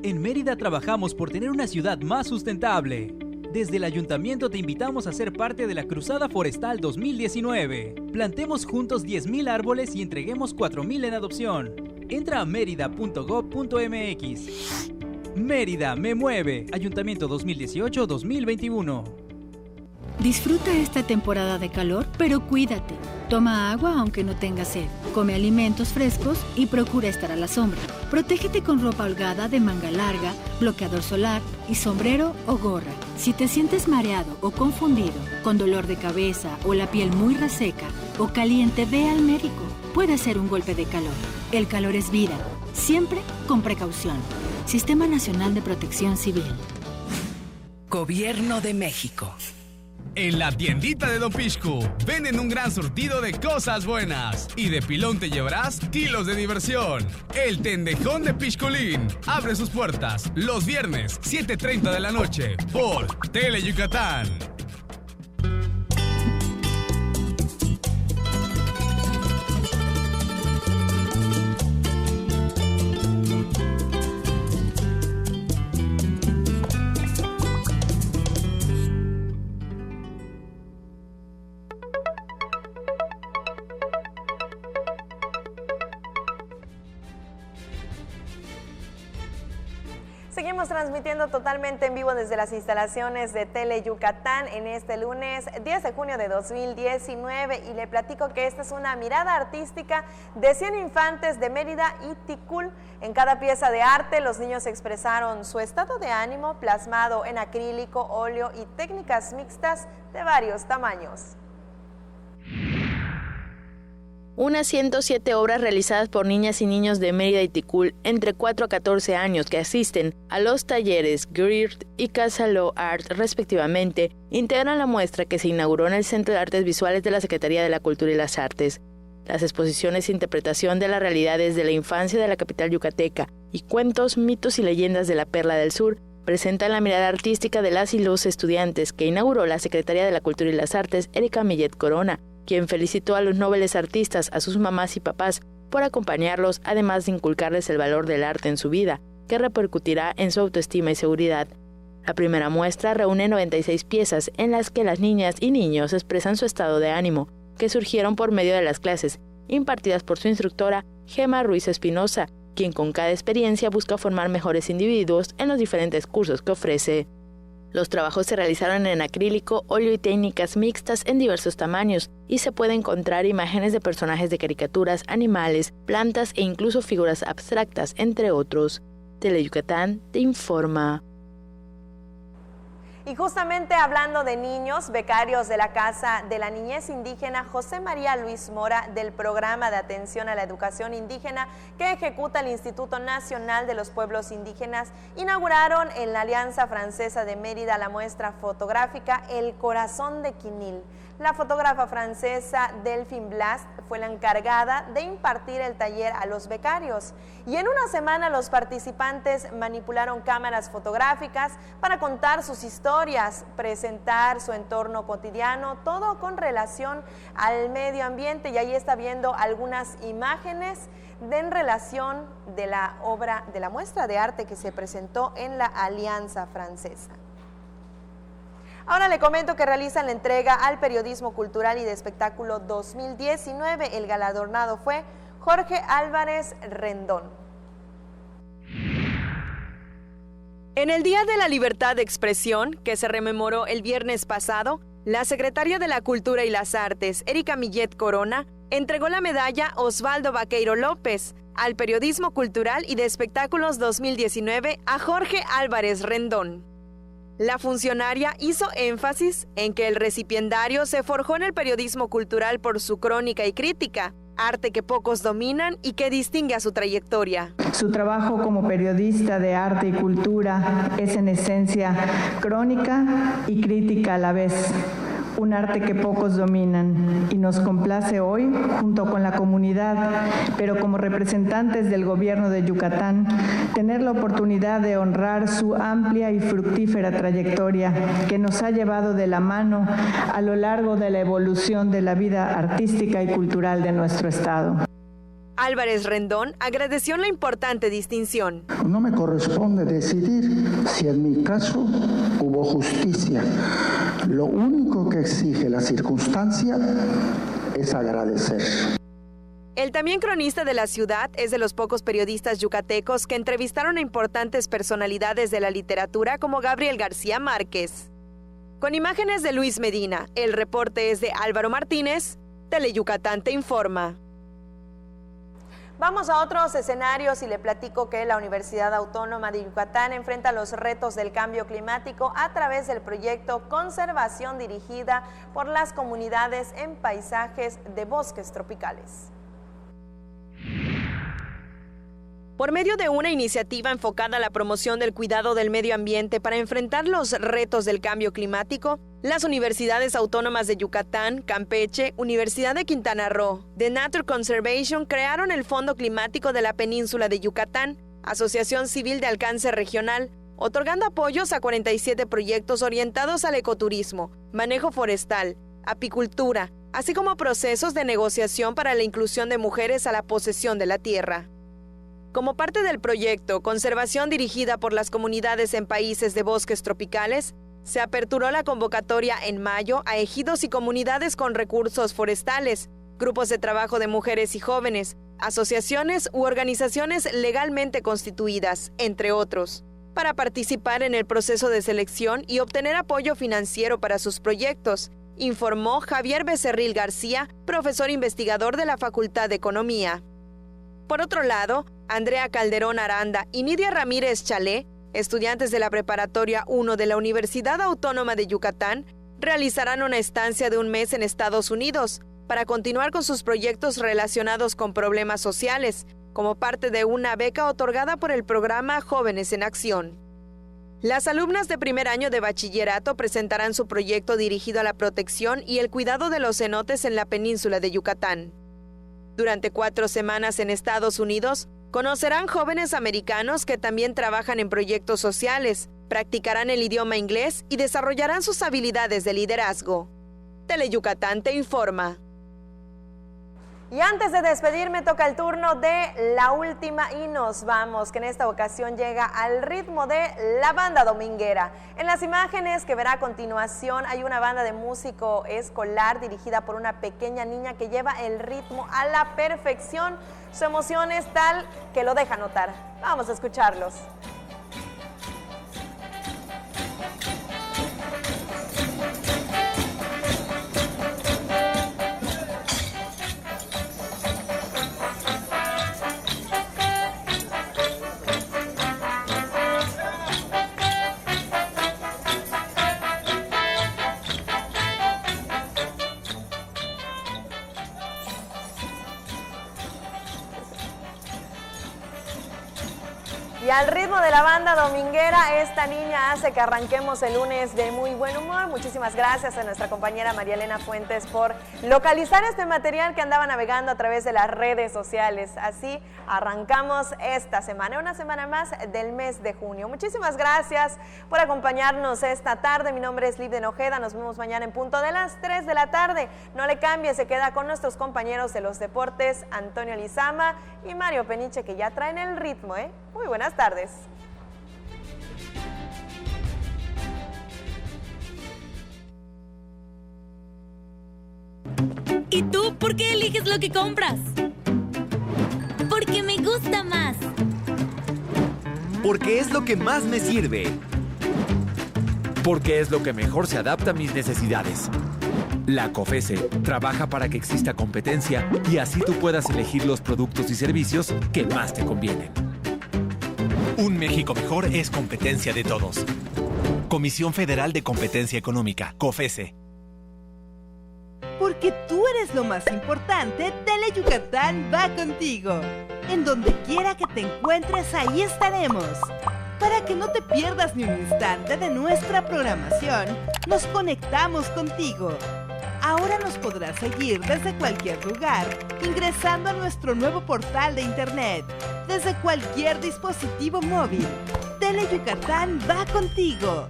S20: En Mérida trabajamos por tener una ciudad más sustentable. Desde el Ayuntamiento te invitamos a ser parte de la Cruzada Forestal 2019. Plantemos juntos 10,000 árboles y entreguemos 4,000 en adopción. Entra a merida.gov.mx. Mérida me mueve. Ayuntamiento 2018-2021.
S21: Disfruta esta temporada de calor, pero cuídate. Toma agua aunque no tengas sed. Come alimentos frescos y procura estar a la sombra. Protégete con ropa holgada de manga larga, bloqueador solar y sombrero o gorra. Si te sientes mareado o confundido, con dolor de cabeza o la piel muy reseca o caliente, ve al médico. Puede ser un golpe de calor. El calor es vida. Siempre con precaución. Sistema Nacional de Protección Civil.
S22: Gobierno de México.
S5: En la tiendita de Don Pixcu venden un gran surtido de cosas buenas y de pilón te llevarás kilos de diversión. El Tendejón de Pixculín abre sus puertas los viernes 7:30 de la noche por Tele Yucatán.
S1: Seguimos transmitiendo totalmente en vivo desde las instalaciones de Tele Yucatán en este lunes 10 de junio de 2019 y le platico que esta es una mirada artística de 100 infantes de Mérida y Ticul. En cada pieza de arte los niños expresaron su estado de ánimo plasmado en acrílico, óleo y técnicas mixtas de varios tamaños.
S2: unas 107 obras realizadas por niñas y niños de Mérida y Ticul entre 4 a 14 años que asisten a los talleres GRIRT y Casa Lo Art respectivamente, integran la muestra que se inauguró en el Centro de Artes Visuales de la Secretaría de la Cultura y las Artes. Las exposiciones e interpretación de las realidades de la infancia de la capital yucateca y cuentos, mitos y leyendas de la Perla del Sur presentan la mirada artística de las y los estudiantes que inauguró la Secretaría de la Cultura y las Artes, Erika Millet Corona, quien felicitó a los nobles artistas, a sus mamás y papás, por acompañarlos, además de inculcarles el valor del arte en su vida, que repercutirá en su autoestima y seguridad. La primera muestra reúne 96 piezas en las que las niñas y niños expresan su estado de ánimo, que surgieron por medio de las clases, impartidas por su instructora, Gema Ruiz Espinosa, quien con cada experiencia busca formar mejores individuos en los diferentes cursos que ofrece. Los trabajos se realizaron en acrílico, óleo y técnicas mixtas en diversos tamaños, y se puede encontrar imágenes de personajes de caricaturas, animales, plantas e incluso figuras abstractas, entre otros. Teleyucatán te informa.
S1: Y justamente hablando de niños, becarios de la Casa de la Niñez Indígena José María Luis Mora del Programa de Atención a la Educación Indígena que ejecuta el Instituto Nacional de los Pueblos Indígenas, inauguraron en la Alianza Francesa de Mérida la muestra fotográfica El Corazón de Quinil. La fotógrafa francesa Delphine Blast fue la encargada de impartir el taller a los becarios. Y en una semana los participantes manipularon cámaras fotográficas para contar sus historias, presentar su entorno cotidiano, todo con relación al medio ambiente. Y ahí está viendo algunas imágenes en relación de la obra, de la muestra de arte que se presentó en la Alianza Francesa. Ahora le comento que realizan la entrega al Periodismo Cultural y de Espectáculo 2019. El galardonado fue Jorge Álvarez Rendón. En el Día de la Libertad de Expresión, que se rememoró el viernes pasado, la secretaria de la Cultura y las Artes, Erika Millet Corona, entregó la medalla Osvaldo Vaqueiro López al Periodismo Cultural y de Espectáculos 2019 a Jorge Álvarez Rendón. La funcionaria hizo énfasis en que el recipiendario se forjó en el periodismo cultural por su crónica y crítica, arte que pocos dominan y que distingue a su trayectoria.
S4: Su trabajo como periodista de arte y cultura es en esencia crónica y crítica a la vez. Un arte que pocos dominan y nos complace hoy, junto con la comunidad, pero como representantes del gobierno de Yucatán, tener la oportunidad de honrar su amplia y fructífera trayectoria que nos ha llevado de la mano a lo largo de la evolución de la vida artística y cultural de nuestro estado.
S1: Álvarez Rendón agradeció la importante distinción.
S22: No me corresponde decidir si en mi caso hubo justicia. Lo único que exige la circunstancia es agradecer.
S1: El también cronista de la ciudad es de los pocos periodistas yucatecos que entrevistaron a importantes personalidades de la literatura como Gabriel García Márquez. Con imágenes de Luis Medina, el reporte es de Álvaro Martínez, Teleyucatán te informa. Vamos a otros escenarios y le platico que la Universidad Autónoma de Yucatán enfrenta los retos del cambio climático a través del proyecto Conservación dirigida por las comunidades en paisajes de bosques tropicales. Por medio de una iniciativa enfocada a la promoción del cuidado del medio ambiente para enfrentar los retos del cambio climático, las universidades autónomas de Yucatán, Campeche, Universidad de Quintana Roo, The Nature Conservation crearon el Fondo Climático de la Península de Yucatán, asociación civil de alcance regional, otorgando apoyos a 47 proyectos orientados al ecoturismo, manejo forestal, apicultura, así como procesos de negociación para la inclusión de mujeres a la posesión de la tierra. Como parte del proyecto Conservación dirigida por las comunidades en países de bosques tropicales, se aperturó la convocatoria en mayo a ejidos y comunidades con recursos forestales, grupos de trabajo de mujeres y jóvenes, asociaciones u organizaciones legalmente constituidas, entre otros, para participar en el proceso de selección y obtener apoyo financiero para sus proyectos, informó Javier Becerril García, profesor investigador de la Facultad de Economía. Por otro lado, Andrea Calderón Aranda y Nidia Ramírez Chalé, estudiantes de la Preparatoria 1 de la Universidad Autónoma de Yucatán, realizarán una estancia de un mes en Estados Unidos, para continuar con sus proyectos relacionados con problemas sociales, como parte de una beca otorgada por el programa Jóvenes en Acción. Las alumnas de primer año de bachillerato presentarán su proyecto dirigido a la protección y el cuidado de los cenotes en la península de Yucatán. Durante 4 semanas en Estados Unidos, conocerán jóvenes americanos que también trabajan en proyectos sociales, practicarán el idioma inglés y desarrollarán sus habilidades de liderazgo. Teleyucatán te informa. Y antes de despedirme, toca el turno de la última y nos vamos, que en esta ocasión llega al ritmo de la banda dominguera. En las imágenes que verá a continuación hay una banda de músico escolar dirigida por una pequeña niña que lleva el ritmo a la perfección. Su emoción es tal que lo deja notar. Vamos a escucharlos. Y al ritmo de la banda dominguera, esta niña hace que arranquemos el lunes de muy buen humor. Muchísimas gracias a nuestra compañera María Elena Fuentes por localizar este material que andaba navegando a través de las redes sociales. Así arrancamos esta semana, una semana más del mes de junio. Muchísimas gracias por acompañarnos esta tarde. Mi nombre es Liv Ojeda. Nos vemos mañana en punto de las 3 de la tarde. No le cambie, se queda con nuestros compañeros de los deportes, Antonio Lizama y Mario Peniche, que ya traen el ritmo, ¿eh? Muy buenas tardes.
S13: ¿Y tú por qué eliges lo que compras? Porque me gusta más.
S6: Porque es lo que más me sirve. Porque es lo que mejor se adapta a mis necesidades. La COFESE trabaja para que exista competencia y así tú puedas elegir los productos y servicios que más te convienen.
S8: Un México mejor es competencia de todos. Comisión Federal de Competencia Económica, COFESE.
S23: Porque tú eres lo más importante, Teleyucatán va contigo. En donde quiera que te encuentres, ahí estaremos. Para que no te pierdas ni un instante de nuestra programación, nos conectamos contigo. Ahora nos podrás seguir desde cualquier lugar, ingresando a nuestro nuevo portal de internet, desde cualquier dispositivo móvil. Teleyucatán va contigo.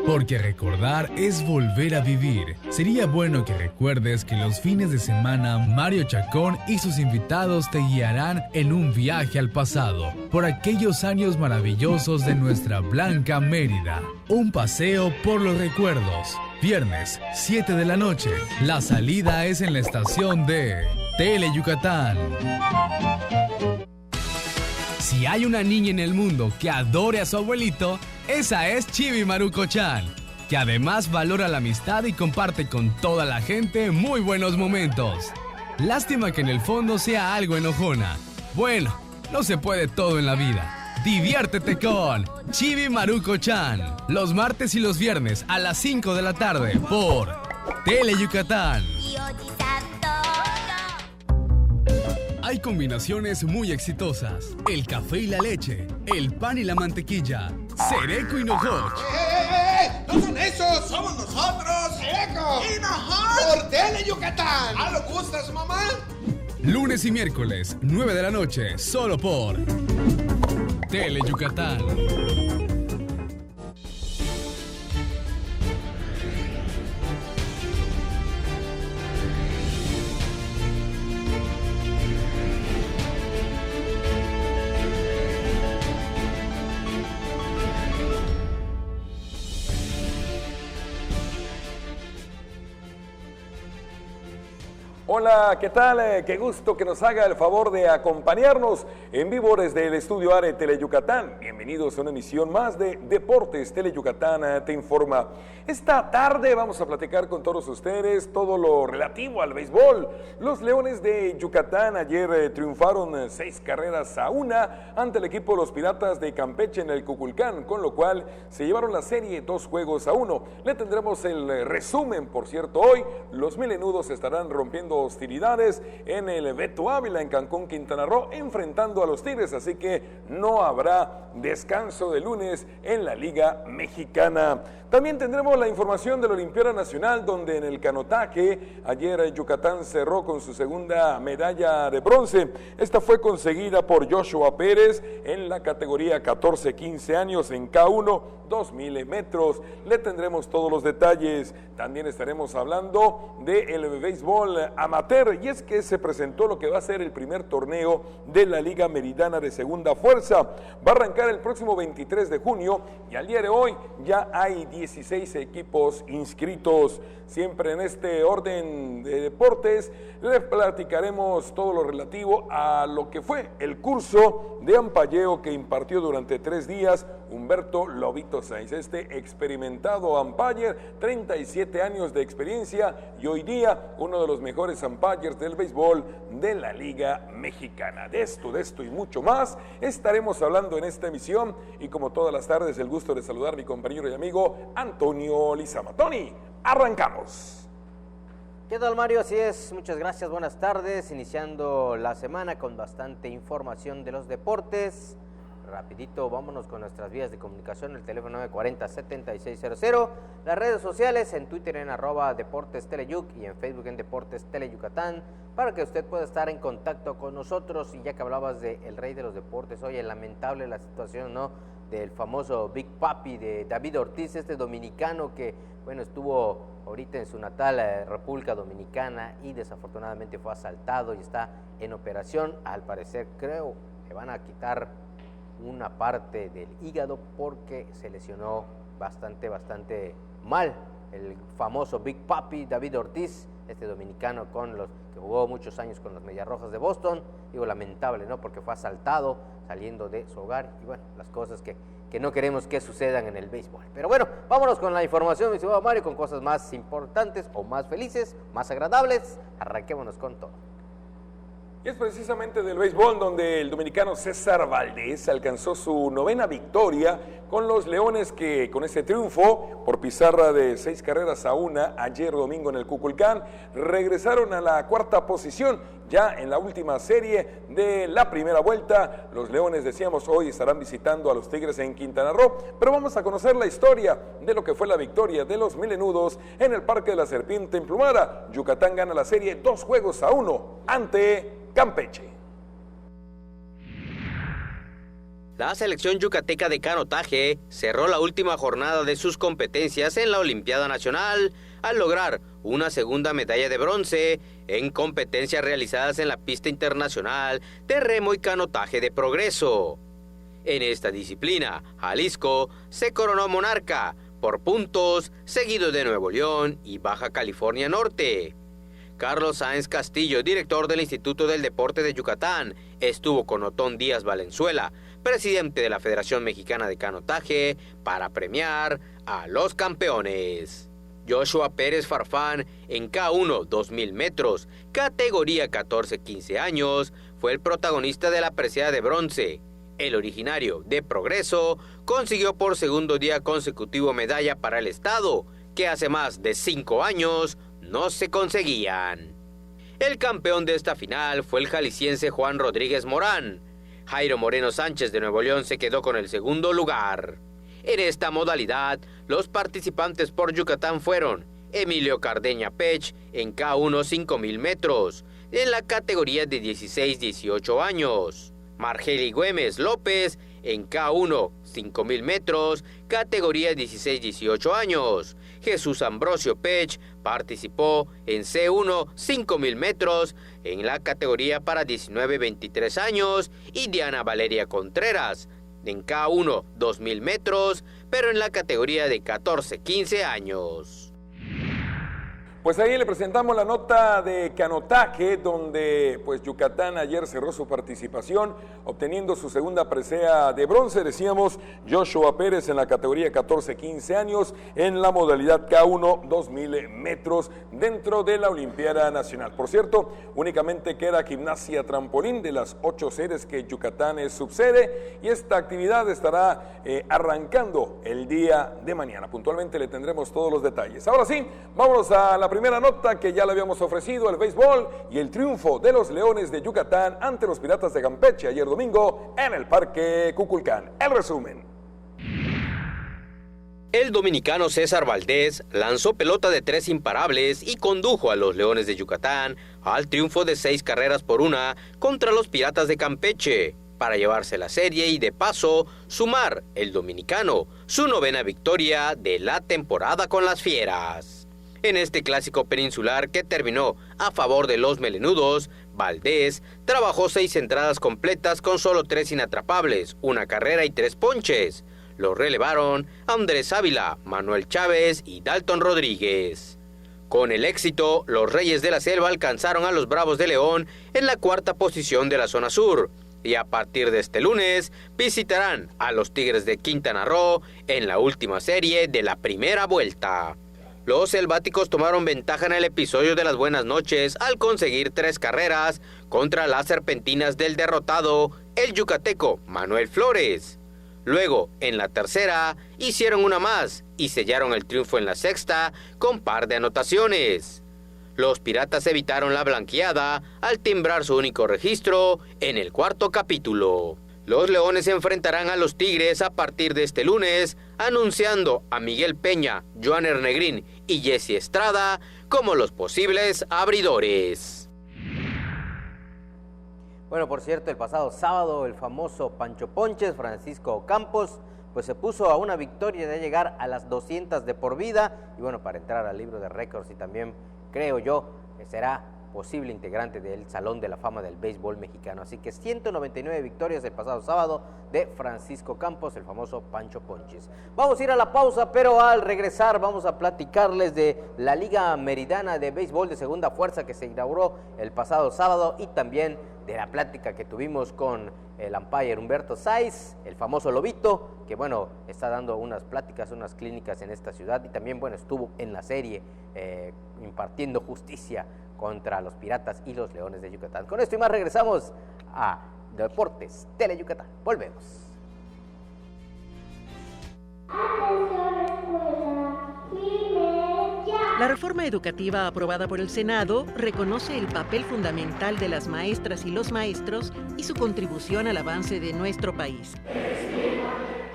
S5: Porque recordar es volver a vivir. Sería bueno que recuerdes que los fines de semana Mario Chacón y sus invitados te guiarán en un viaje al pasado, por aquellos años maravillosos de nuestra blanca Mérida. Un paseo por los recuerdos. Viernes, 7 de la noche. La salida es en la estación de Teleyucatán. Si hay una niña en el mundo que adore a su abuelito, esa es Chibi Maruko-chan, que además valora la amistad y comparte con toda la gente muy buenos momentos. Lástima que en el fondo sea algo enojona. Bueno, no se puede todo en la vida. Diviértete con Chibi Maruko-chan, los martes y los viernes a las 5 de la tarde por Teleyucatán. Hay combinaciones muy exitosas. El café y la leche, el pan y la mantequilla, Cereco y Nojoch.
S16: ¡No son esos! ¡Somos nosotros! ¡Cereco! ¡Y Nojoch! ¡Por Teleyucatán! ¿Ah, lo gustas, mamá?
S5: Lunes y miércoles, 9 de la noche, solo por Teleyucatán.
S9: Hola, ¿qué tal? Qué gusto que nos haga el favor de acompañarnos en vivo desde el Estudio A de Teleyucatán. Bienvenidos a una emisión más de Deportes Teleyucatán Te Informa. Esta tarde vamos a platicar con todos ustedes todo lo relativo al béisbol. Los Leones de Yucatán ayer triunfaron 6-1 ante el equipo de los Piratas de Campeche en el Cuculcán, con lo cual se llevaron la serie 2-1. Le tendremos el resumen, por cierto, hoy. Los melenudos estarán rompiendo hostilidades en el Beto Ávila en Cancún, Quintana Roo, enfrentando a los Tigres, así que no habrá descanso de lunes en la Liga Mexicana. También tendremos la información de la Olimpiada Nacional, donde en el canotaje ayer Yucatán cerró con su segunda medalla de bronce. Esta fue conseguida por Joshua Pérez en la categoría 14-15 años en K1, 2000 metros. Le tendremos todos los detalles. También estaremos hablando del béisbol amateur, y es que se presentó lo que va a ser el primer torneo de la Liga Meridana de Segunda Fuerza. Va a arrancar el próximo 23 de junio y al día de hoy ya hay 16 equipos inscritos. Siempre en este orden de deportes les platicaremos todo lo relativo a lo que fue el curso de ampalleo que impartió durante 3 días Humberto Lobito Sainz, este experimentado umpire, 37 años de experiencia y hoy día uno de los mejores umpires del béisbol de la Liga Mexicana. De esto y mucho más estaremos hablando en esta emisión, y como todas las tardes el gusto de saludar a mi compañero y amigo Antonio Lizama. Tony, arrancamos.
S10: ¿Qué tal, Mario? Así es, muchas gracias, buenas tardes, iniciando la semana con bastante información de los deportes. Rapidito, vámonos con nuestras vías de comunicación, el teléfono 940-7600, las redes sociales, en Twitter en @DeportesTeleyuc y en Facebook en Deportes Teleyucatán, para que usted pueda estar en contacto con nosotros. Y ya que hablabas de el rey de los deportes, oye, lamentable la situación, ¿no?, del famoso Big Papi de David Ortiz, este dominicano que, bueno, estuvo ahorita en su natal República Dominicana y desafortunadamente fue asaltado y está en operación. Al parecer, creo que van a quitar una parte del hígado porque se lesionó bastante mal el famoso Big Papi David Ortiz, este dominicano que jugó muchos años con los Medias Rojas de Boston. Digo, lamentable, ¿no?, porque fue asaltado saliendo de su hogar y, bueno, las cosas que no queremos que sucedan en el béisbol. Pero bueno, vámonos con la información, mi estimado Mario, con cosas más importantes o más felices, más agradables. Arranquémonos con todo.
S9: Y es precisamente del béisbol donde el dominicano César Valdés alcanzó su 9ª victoria con los Leones, que con ese triunfo por pizarra de 6-1 ayer domingo en el Cuculcán regresaron a la 4ª posición. Ya en la última serie de la primera vuelta, los Leones, decíamos, hoy estarán visitando a los Tigres en Quintana Roo, pero vamos a conocer la historia de lo que fue la victoria de los melenudos en el Parque de la Serpiente Emplumada. Yucatán gana la serie 2-1 ante Campeche.
S11: La selección yucateca de canotaje cerró la última jornada de sus competencias en la Olimpiada Nacional al lograr una segunda medalla de bronce en competencias realizadas en la pista internacional de remo y canotaje de progreso. En esta disciplina, Jalisco se coronó monarca por puntos, seguido de Nuevo León y Baja California Norte. Carlos Sáenz Castillo, director del Instituto del Deporte de Yucatán, estuvo con Otón Díaz Valenzuela, presidente de la Federación Mexicana de Canotaje, para premiar a los campeones. Joshua Pérez Farfán, en K1 2000 metros, categoría 14-15 años, fue el protagonista de la presea de bronce. El originario de Progreso consiguió por segundo día consecutivo medalla para el estado, que hace más de 5 años no se conseguían. El campeón de esta final fue el jalisciense Juan Rodríguez Morán. Jairo Moreno Sánchez de Nuevo León se quedó con el segundo lugar. En esta modalidad, los participantes por Yucatán fueron Emilio Cardeña Pech en K1 5000 metros, en la categoría de 16-18 años. Margeli Güemes López en K1 5000 metros, categoría 16-18 años. Jesús Ambrosio Pech participó en C1 5000 metros en la categoría para 19-23 años y Diana Valeria Contreras en K1 2000 metros, pero en la categoría de 14-15 años.
S9: Pues ahí le presentamos la nota de canotaje, donde pues Yucatán ayer cerró su participación, obteniendo su segunda presea de bronce. Decíamos, Joshua Pérez en la categoría 14-15 años, en la modalidad K1, 2000 metros, dentro de la Olimpiada Nacional. Por cierto, únicamente queda gimnasia trampolín de las 8 sedes que Yucatán es subsede, y esta actividad estará arrancando el día de mañana. Puntualmente le tendremos todos los detalles. Ahora sí, vámonos a la primera nota que ya le habíamos ofrecido, el béisbol y el triunfo de los Leones de Yucatán ante los Piratas de Campeche ayer domingo en el Parque Kukulcán. El resumen.
S11: El dominicano César Valdés lanzó pelota de 3 imparables y condujo a los Leones de Yucatán al triunfo de 6 carreras por 1 contra los Piratas de Campeche, para llevarse la serie y de paso sumar el dominicano su 9ª victoria de la temporada con las Fieras. En este clásico peninsular que terminó a favor de los melenudos, Valdés trabajó 6 entradas completas con solo 3 inatrapables, 1 carrera y 3 ponches. Lo relevaron Andrés Ávila, Manuel Chávez y Dalton Rodríguez. Con el éxito, los Reyes de la Selva alcanzaron a los Bravos de León en la 4ª posición de la zona sur, y a partir de este lunes visitarán a los Tigres de Quintana Roo en la última serie de la primera vuelta. Los selváticos tomaron ventaja en el episodio de las buenas noches al conseguir 3 carreras contra las serpentinas del derrotado, el yucateco Manuel Flores. Luego, en la tercera, hicieron una más y sellaron el triunfo en la 6ª con par de anotaciones. Los Piratas evitaron la blanqueada al timbrar su único registro en el 4º capítulo. Los Leones se enfrentarán a los Tigres a partir de este lunes, anunciando a Miguel Peña, Joaner Negrín y Jesse Estrada como los posibles abridores.
S10: Bueno, por cierto, el pasado sábado el famoso Pancho Ponches, Francisco Campos, pues se puso a una victoria de llegar a las 200 de por vida, y bueno, para entrar al libro de récords, y también creo yo que será posible integrante del Salón de la Fama del Béisbol Mexicano. Así que 199 victorias el pasado sábado de Francisco Campos, el famoso Pancho Ponches. Vamos a ir a la pausa, pero al regresar vamos a platicarles de la Liga Meridana de Béisbol de Segunda Fuerza que se inauguró el pasado sábado, y también de la plática que tuvimos con el umpire Humberto Sáiz, el famoso Lobito, que bueno, está dando unas pláticas, unas clínicas en esta ciudad, y también bueno, estuvo en la serie impartiendo justicia contra los Piratas y los Leones de Yucatán. Con esto y más regresamos a Deportes Tele Yucatán. Volvemos.
S12: La reforma educativa aprobada por el Senado reconoce el papel fundamental de las maestras y los maestros y su contribución al avance de nuestro país.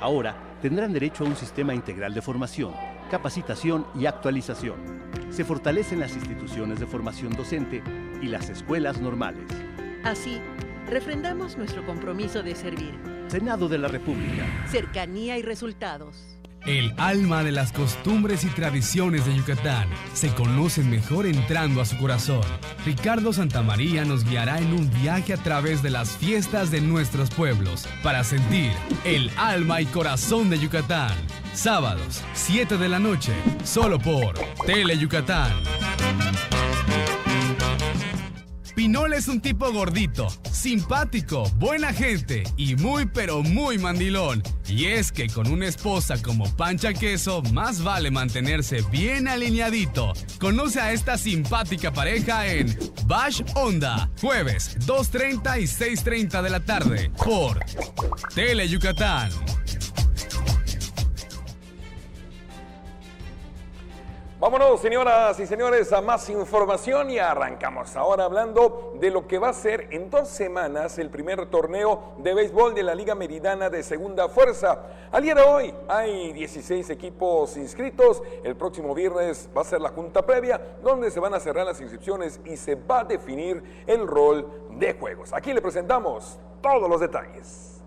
S14: Ahora tendrán derecho a un sistema integral de formación, capacitación y actualización. Se fortalecen las instituciones de formación docente y las escuelas normales.
S12: Así, refrendamos nuestro compromiso de servir.
S14: Senado de la República.
S12: Cercanía y resultados.
S5: El alma de las costumbres y tradiciones de Yucatán se conocen mejor entrando a su corazón. Ricardo Santamaría nos guiará en un viaje a través de las fiestas de nuestros pueblos para sentir el alma y corazón de Yucatán. Sábados, 7 de la noche, solo por Tele Yucatán. Pinol es un tipo gordito, simpático, buena gente y muy pero muy mandilón. Y es que con una esposa como Pancha Queso, más vale mantenerse bien alineadito. Conoce a esta simpática pareja en Bash Onda, jueves 2:30 y 6:30 de la tarde, por Tele Yucatán.
S9: Vámonos, señoras y señores, a más información, y arrancamos ahora hablando de lo que va a ser en 2 semanas el primer torneo de béisbol de la Liga Meridana de Segunda Fuerza. Al día de hoy hay 16 equipos inscritos. El próximo viernes va a ser la junta previa, donde se van a cerrar las inscripciones y se va a definir el rol de juegos. Aquí le presentamos todos los detalles.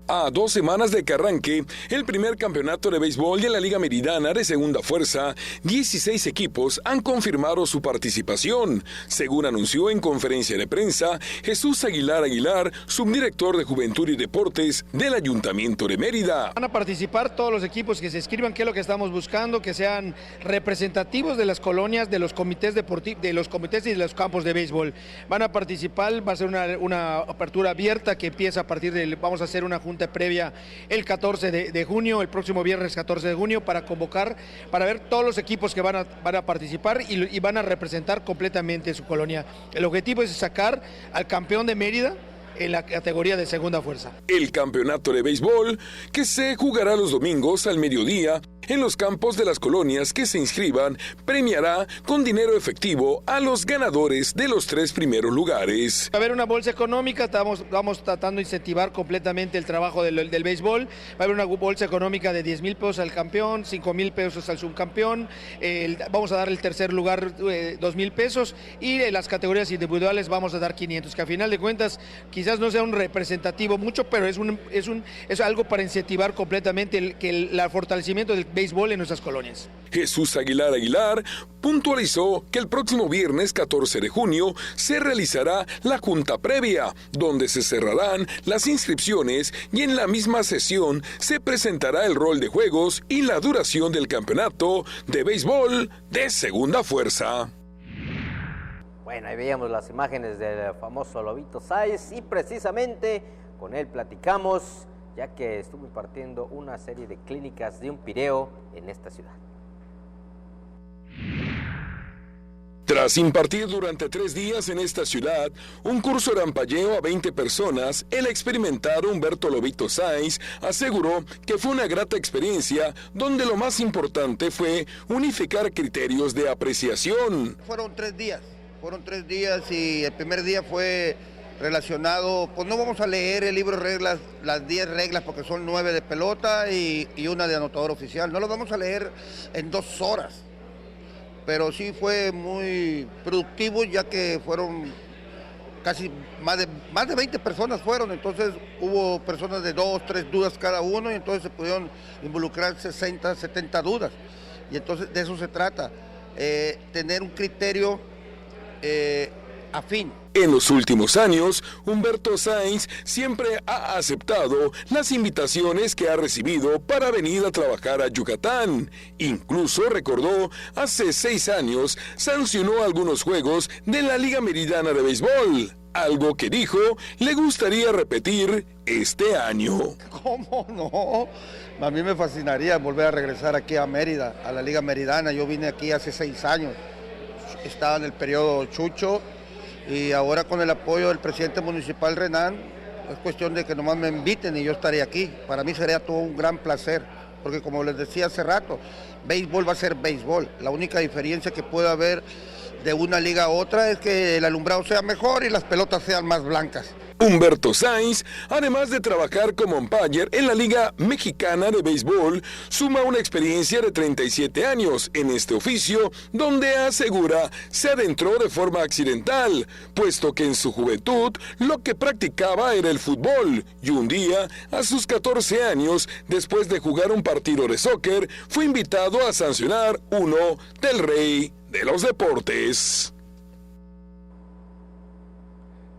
S9: A 2 semanas de que arranque el primer campeonato de béisbol de la Liga Meridana de Segunda Fuerza, 16 equipos han confirmado su participación, según anunció en conferencia de prensa Jesús Aguilar Aguilar, subdirector de Juventud y Deportes del Ayuntamiento de Mérida.
S15: Van a participar todos los equipos que se inscriban, que es lo que estamos buscando, que sean representativos de las colonias, de los comités deportivos, de los comités y de los campos de béisbol. Van a participar, va a ser una apertura abierta que empieza a partir del, vamos a hacer una junta previa el 14 de junio, el próximo viernes 14 de junio, para convocar, para ver todos los equipos que van a participar y van a representar completamente su colonia. El objetivo es sacar al campeón de Mérida en la categoría de segunda fuerza.
S9: El campeonato de béisbol, que se jugará los domingos al mediodía en los campos de las colonias que se inscriban, premiará con dinero efectivo a los ganadores de los 3 primeros lugares.
S15: Va a haber una bolsa económica, vamos tratando de incentivar completamente el trabajo del béisbol. Va a haber una bolsa económica de 10,000 pesos al campeón, 5,000 pesos al subcampeón, vamos a dar el tercer lugar 2,000 pesos y en las categorías individuales vamos a dar 500, que a final de cuentas quizás no sea un representativo mucho, pero es algo para incentivar completamente el fortalecimiento del béisbol en nuestras colonias.
S9: Jesús Aguilar Aguilar puntualizó que el próximo viernes 14 de junio se realizará la junta previa, donde se cerrarán las inscripciones y en la misma sesión se presentará el rol de juegos y la duración del campeonato de béisbol de segunda fuerza.
S10: Bueno, ahí veíamos las imágenes del famoso Lobito Sáenz y precisamente con él platicamos, ya que estuvo impartiendo una serie de clínicas de un pireo en esta ciudad.
S9: Tras impartir durante 3 días en esta ciudad un curso de rampalleo a 20 personas, el experimentado Humberto Lobito Sáenz aseguró que fue una grata experiencia donde lo más importante fue unificar criterios de apreciación.
S17: Fueron 3 días y el primer día fue relacionado, pues no vamos a leer el libro de reglas, las 10 reglas, porque son 9 de pelota y una de anotador oficial. No lo vamos a leer en 2 horas, pero sí fue muy productivo, ya que fueron casi más de 20 personas fueron, entonces hubo personas de 2, 3 dudas cada uno, y entonces se pudieron involucrar 60, 70 dudas. Y entonces de eso se trata, tener un criterio afín.
S9: En los últimos años, Humberto Sáenz siempre ha aceptado las invitaciones que ha recibido para venir a trabajar a Yucatán. Incluso recordó, hace 6 años, sancionó algunos juegos de la Liga Meridana de Béisbol, algo que dijo le gustaría repetir este año.
S17: ¿Cómo no? A mí me fascinaría volver a regresar aquí a Mérida, a la Liga Meridana. Yo vine aquí hace 6 años, estaba en el periodo Chucho, y ahora con el apoyo del presidente municipal Renan, es cuestión de que nomás me inviten y yo estaré aquí. Para mí sería todo un gran placer, porque como les decía hace rato, béisbol va a ser béisbol. La única diferencia que puede haber de una liga a otra es que el alumbrado sea mejor y las pelotas sean más blancas.
S9: Humberto Sáenz, además de trabajar como umpire en la Liga Mexicana de Béisbol, suma una experiencia de 37 años en este oficio, donde asegura se adentró de forma accidental, puesto que en su juventud lo que practicaba era el fútbol, y un día, a sus 14 años, después de jugar un partido de soccer, fue invitado a sancionar uno del rey de los deportes.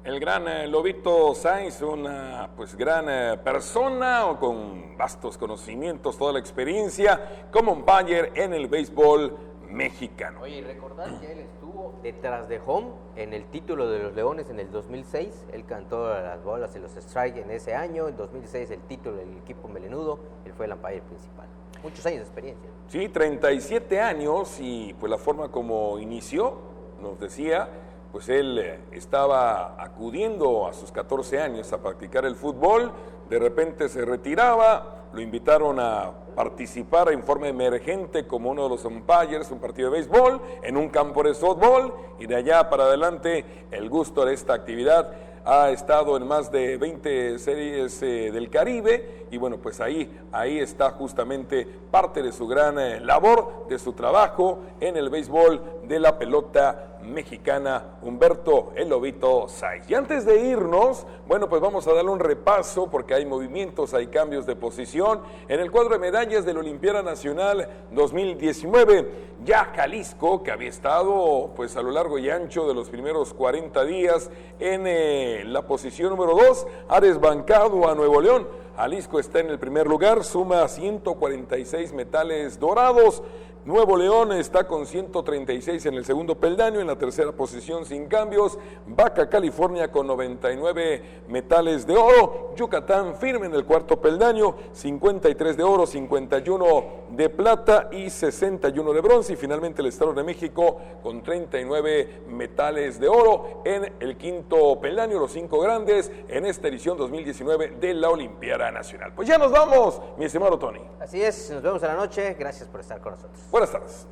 S9: El gran Lobito Sáenz, una gran persona con vastos conocimientos, toda la experiencia como umpire en el béisbol mexicano.
S10: Oye, recordar que él estuvo detrás de home en el título de los Leones en el 2006. Él cantó las bolas y los strikes en ese año. En 2006 el título del equipo melenudo. Él fue el umpire principal. Muchos años de experiencia.
S9: Sí, 37 años y pues la forma como inició, nos decía, pues él estaba acudiendo a sus 14 años a practicar el fútbol, de repente se retiraba, lo invitaron a participar en forma emergente como uno de los umpires, un partido de béisbol, en un campo de softball, y de allá para adelante el gusto de esta actividad. Ha estado en más de 20 series del Caribe y bueno, pues ahí está justamente parte de su gran labor, de su trabajo en el béisbol de la pelota mexicana Humberto El Lobito Sáiz. Y antes de irnos, bueno, pues vamos a darle un repaso porque hay movimientos, hay cambios de posición en el cuadro de medallas de la Olimpiada Nacional 2019. Ya Jalisco, que había estado pues a lo largo y ancho de los primeros 40 días en la posición número 2, ha desbancado a Nuevo León. Jalisco está en el primer lugar, suma 146 metales dorados. Nuevo León está con 136 en el segundo peldaño, en la tercera posición sin cambios. Baja California con 99 metales de oro. Yucatán firme en el cuarto peldaño, 53 de oro, 51 de plata y 61 de bronce. Y finalmente el Estado de México con 39 metales de oro en el quinto peldaño, los 5 grandes en esta edición 2019 de la Olimpiada Nacional. Pues ya nos vamos, mi estimado Tony.
S10: Así es, nos vemos a la noche. Gracias por estar con nosotros.
S9: Buenas tardes.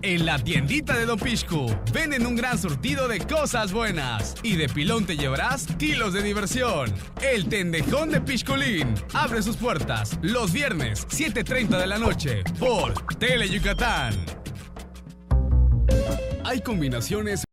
S5: En la tiendita de Don Pixcu venden un gran surtido de cosas buenas y de pilón te llevarás kilos de diversión. El Tendejón de Pixculín abre sus puertas los viernes 7:30 de la noche por Tele Yucatán. Hay combinaciones